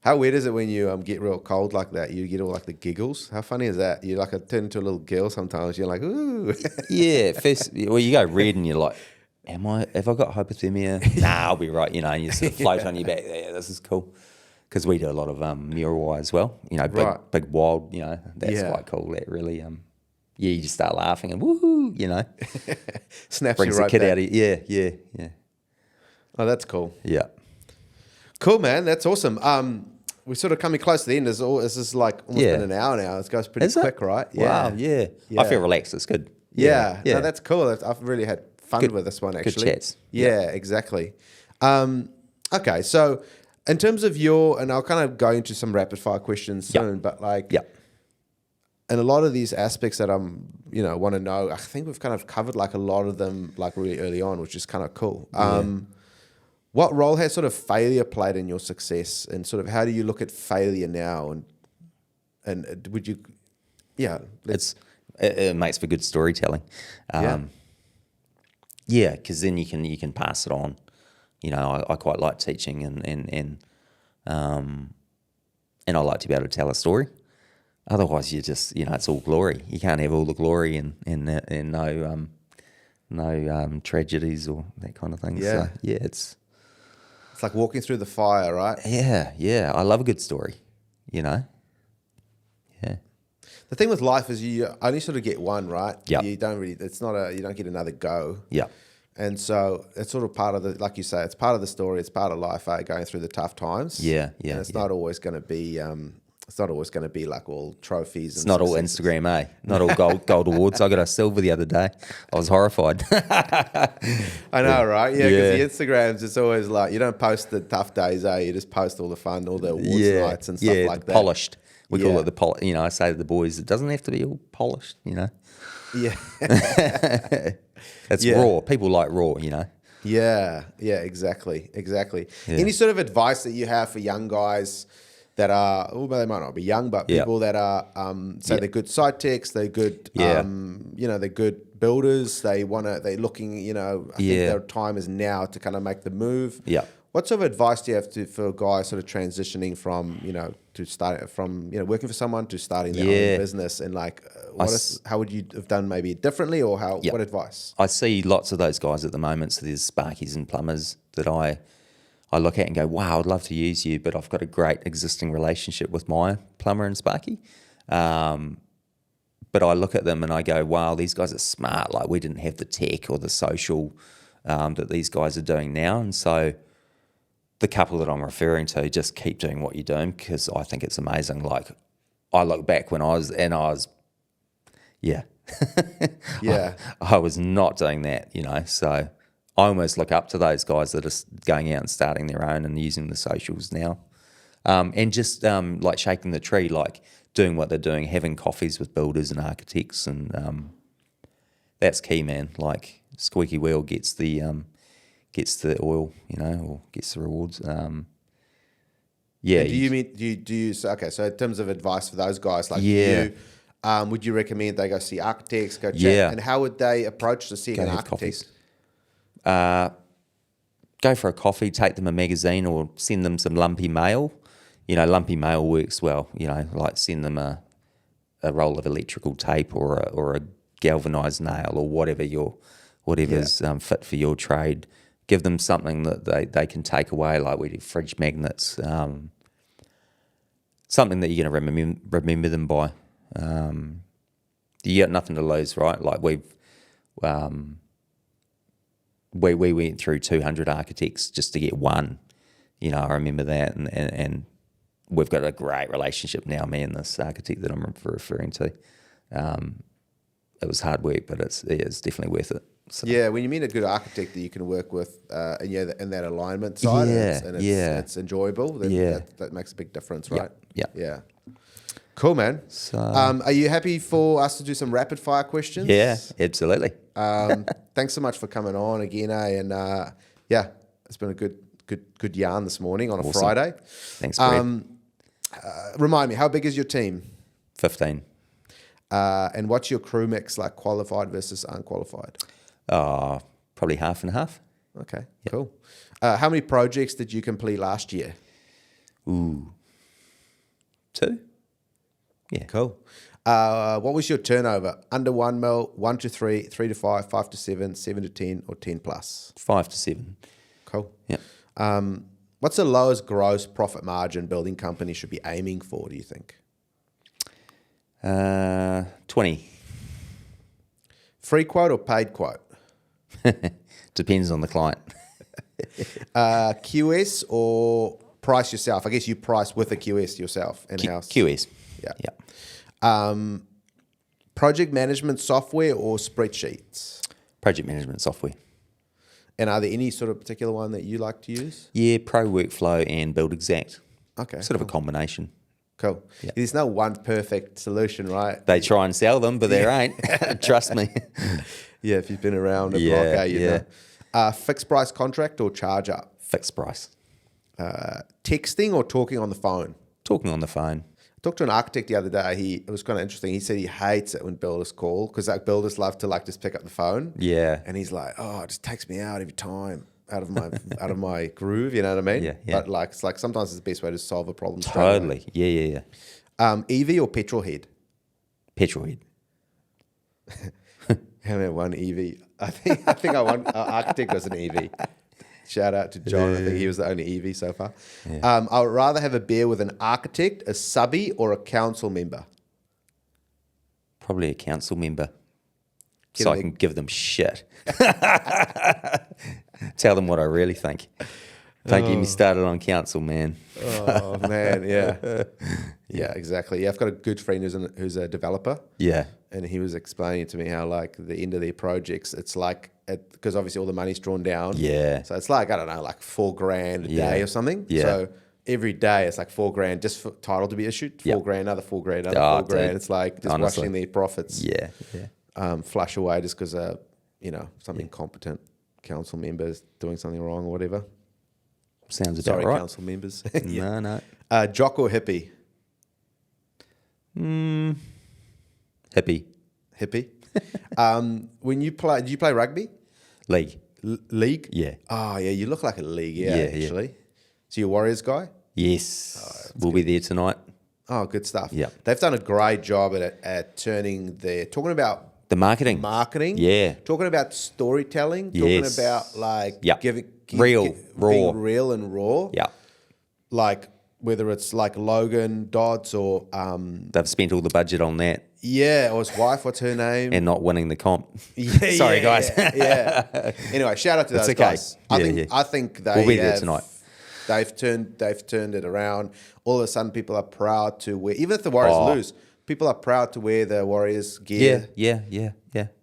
How weird is it when you get real cold like that? You get all like the giggles. How funny is that? You turn into a little girl sometimes. You're like, ooh. Yeah, first, well, you go red and you're like, Have I got hypothermia? Nah, I'll be right. You know, and you sort of float on your back. Yeah, this is cool. Because we do a lot of mural as well. You know, big wild. You know, that's quite cool. That really, you just start laughing and woohoo. You know, snaps brings you right the kid back. out of you. Yeah. Oh, that's cool. Yeah. Cool, man. That's awesome. We're sort of coming close to the end. This is like almost been an hour now. It goes pretty quick, right? Wow. Yeah. I feel relaxed. It's good. Yeah. No, that's cool. I've really had fun with this one, actually. Good chats. Yeah, exactly. Okay, so in terms of and I'll kind of go into some rapid fire questions soon, but like, and a lot of these aspects that I'm, want to know, I think we've kind of covered like a lot of them like really early on, which is kind of cool. What role has sort of failure played in your success, and sort of how do you look at failure now? And would you, it makes for good storytelling. Because then you can pass it on. You know, I quite like teaching, and I like to be able to tell a story. Otherwise, you just it's all glory. You can't have all the glory and no tragedies or that kind of thing. Yeah. So, it's like walking through the fire, right? Yeah. I love a good story. You know. Yeah. The thing with life is you only sort of get one, right? Yeah. You don't really. You don't get another go. Yeah. And so it's sort of part of the, like you say, it's part of the story. It's part of life, going through the tough times. Yeah. And it's not always going to be. It's not always going to be like all trophies. It's not all Instagram, eh? Not all gold awards. I got a silver the other day. I was horrified. I know, right? Yeah, because the Instagrams, it's always like you don't post the tough days, eh? You just post all the fun, all the awards nights and stuff like that. Polished. We call it the I say to the boys, it doesn't have to be all polished, Yeah. It's raw. People like raw, Yeah, exactly. Yeah. Any sort of advice that you have for young guys that are, they might not be young, but people that are, they're good site techs, they're good, they're good builders, they're looking, I think their time is now to kind of make the move. Yeah. What sort of advice do you have for guys sort of transitioning from, to start from, working for someone to starting their own business, and like, how would you have done maybe differently, or what advice? I see lots of those guys at the moment. So there's sparkies and plumbers that I look at and go, wow, I'd love to use you, but I've got a great existing relationship with my plumber and sparky. But I look at them and I go, wow, these guys are smart. Like, we didn't have the tech or the social that these guys are doing now. And so the couple that I'm referring to, just keep doing what you're doing, because I think it's amazing. Like, I look back when I was I was not doing that, so I almost look up to those guys that are going out and starting their own and using the socials now. And just like shaking the tree, like doing what they're doing, having coffees with builders and architects, and that's key, man. Like, squeaky wheel gets the oil, or gets the rewards. Do you so in terms of advice for those guys, like you, would you recommend they go see architects, go chat, and how would they approach to seeing an architect? Go for a coffee, take them a magazine, or send them some lumpy mail. Lumpy mail works well. Like send them a roll of electrical tape or a galvanized nail, or whatever's fit for your trade. Give them something that they can take away, like we do fridge magnets, something that you're going to remember them by. You got nothing to lose, right? Like we went through 200 architects just to get one. I remember that, and we've got a great relationship now, me and this architect that I'm referring to. It was hard work, but it's definitely worth it. So. Yeah, when you meet a good architect that you can work with, in that alignment side, it's enjoyable, then that makes a big difference, right? Yeah. Cool, man. So, are you happy for us to do some rapid fire questions? Yeah, absolutely. Thanks so much for coming on again, and it's been a good yarn this morning on a Friday. Thanks, Brad. Remind me, how big is your team? 15. And what's your crew mix, like qualified versus unqualified? Probably half and half. Okay, cool. How many projects did you complete last year? 2. Yeah. Cool. What was your turnover? Under 1 mil, 1 to 3, 3 to 5, 5 to 7, 7 to 10, or 10 plus? 5 to 7. Cool. Yep. What's the lowest gross profit margin building company should be aiming for, do you think? 20. Free quote or paid quote? Depends on the client. QS or price yourself? I guess you price with a QS yourself in-house. QS. Yeah. Project management software or spreadsheets? Project management software. And are there any sort of particular one that you like to use? Yeah, Pro Workflow and Build Exact. Okay. Sort of a combination. Cool. Yeah. There's no one perfect solution, right? They try and sell them, but there ain't. Trust me. Yeah, if you've been around the Yeah, block, you yeah. know. Fixed price contract or charge up? Fixed price. Texting or talking on the phone? Talking on the phone. I talked to an architect the other day. It was kind of interesting. He said he hates it when builders call because like builders love to like just pick up the phone. Yeah. And he's like, oh, it just takes me out every time, out of my groove. You know what I mean? Yeah, yeah. But like, it's like sometimes it's the best way to solve a problem. straight away. Totally. Yeah. EV or petrol head? Petrol head. I had one EV. I think I won. Architect was an EV. Shout out to John. I think he was the only EV so far. Yeah. I would rather have a beer with an architect, a subby, or a council member. Probably a council member. Get So a I big- can give them shit. Tell them what I really think. Don't get me started on council, man. Oh man, yeah, yeah, exactly. Yeah, I've got a good friend who's a developer. Yeah. And he was explaining to me how, like, the end of their projects, it's like, because obviously all the money's drawn down. Yeah. So it's like, I don't know, like $4,000 a Yeah. day or something. Yeah. So every day it's like $4,000 just for title to be issued. Yep. $4,000, another $4,000, another Oh, $4,000. dude. It's like just Honestly. watching their profits Yeah. Yeah. flush away just because, some incompetent council members doing something wrong or whatever. Sounds about Sorry, right. council members. No. Jock or hippie? Hippie. Hippie. When you play, do you play rugby? League. League? Yeah. Oh, yeah, you look like a league, Yeah, yeah. actually. So you're a Warriors guy? Yes. We'll be there tonight. Oh, good stuff. Yeah. They've done a great job at turning talking about The marketing. Yeah. talking about storytelling, Yes. talking about like Yeah. giving Real, raw. being real and raw. Yeah. Like whether it's like Logan Dodds or They've spent all the budget on that or his wife, what's her name? and not winning the comp. Yeah, Sorry, guys. Yeah. Anyway, shout out to those It's okay. guys. I think they We'll be there have- tonight. They've turned it around. All of a sudden, people are proud to wear. Even if the Warriors lose, people are proud to wear the Warriors gear. Yeah.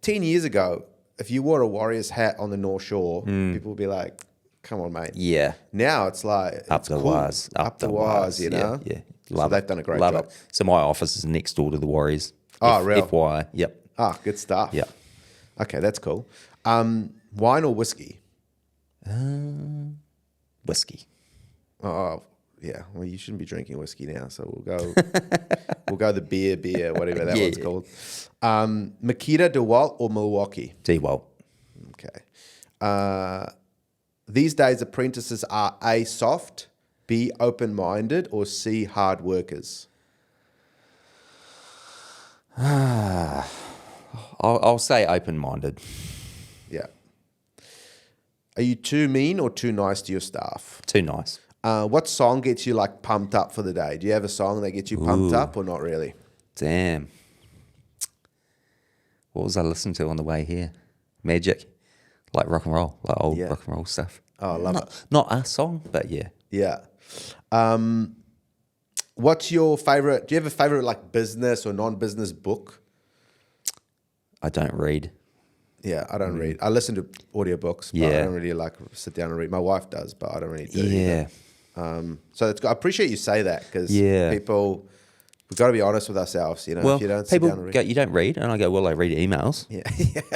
10 years ago, if you wore a Warriors hat on the North Shore, people would be like, "Come on, mate." Yeah. Now it's like Up it's the cool. wires. Up the wires. You know. Yeah. So Love they've it. done a great Love job. it. So my office is next door to the Warriors. Oh, real? FYI. Yep. Ah, good stuff. Yeah. Okay, that's cool. Wine or whiskey? Whiskey. Oh, yeah. Well, you shouldn't be drinking whiskey now, so we'll go the beer, whatever that Yeah, one's yeah. called. Makita, DeWalt, or Milwaukee? D-Walt. Okay. These days, apprentices are A, soft, B, open-minded, or C, hard workers. I'll say open-minded. Yeah. Are you too mean or too nice to your staff? Too nice. What song gets you like pumped up for the day? Do you have a song that gets you pumped up or not really? Damn. What was I listening to on the way here? Magic. Like rock and roll. Like old Yeah. rock and roll stuff. Oh, I love it. Not a song, but yeah. Yeah. What's your favorite? Do you have a favorite like business or non-business book? I don't read. Yeah, I don't read. I listen to audiobooks, but I Yeah. don't really like sit down and read. My wife does, but I don't really do it Yeah. either. So it's, I appreciate you say that because Yeah. people, we've got to be honest with ourselves. You know, Well, if you don't sit down and people read. go, you don't read? And I go, well, I read emails. Yeah.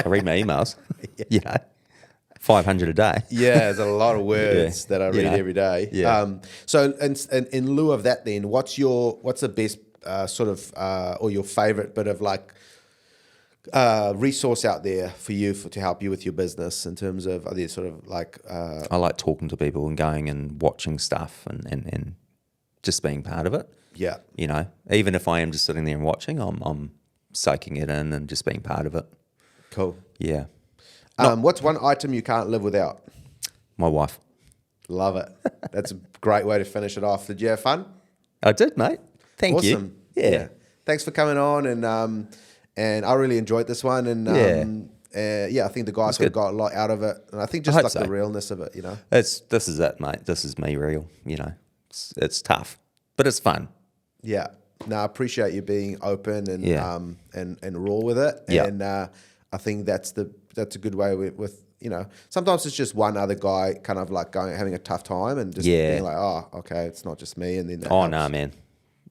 I read my emails. Yeah. 500 a day. Yeah, there's a lot of words Yeah. that I You read know, every day. yeah. So in lieu of that, then, what's the best or your favorite bit of like resource out there for you to help you with your business in terms of are there sort of like I like talking to people and going and watching stuff and just being part of it. Yeah. You know, even if I am just sitting there and watching, I'm soaking it in and just being part of it. Cool. Yeah. What's one item you can't live without? My wife. Love it. That's a great way to finish it off. Did you have fun? I did, mate. Thank Awesome. you. Yeah. Thanks for coming on, and I really enjoyed this one. And I think the guys have got a lot out of it, and I think just like the realness of it, you know. This is it, mate. This is me real. You know, it's tough, but it's fun. Yeah. No, I appreciate you being open and and raw with it. Yeah. And I think that's a good way with you know, sometimes it's just one other guy kind of like having a tough time and just being like, oh, okay, it's not just me. And then no, man,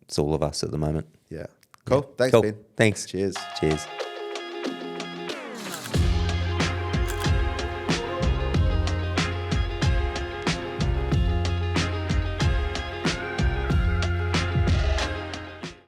it's all of us at the moment. Yeah. Cool. Thanks, Cool. Ben. Thanks. Cheers. Cheers.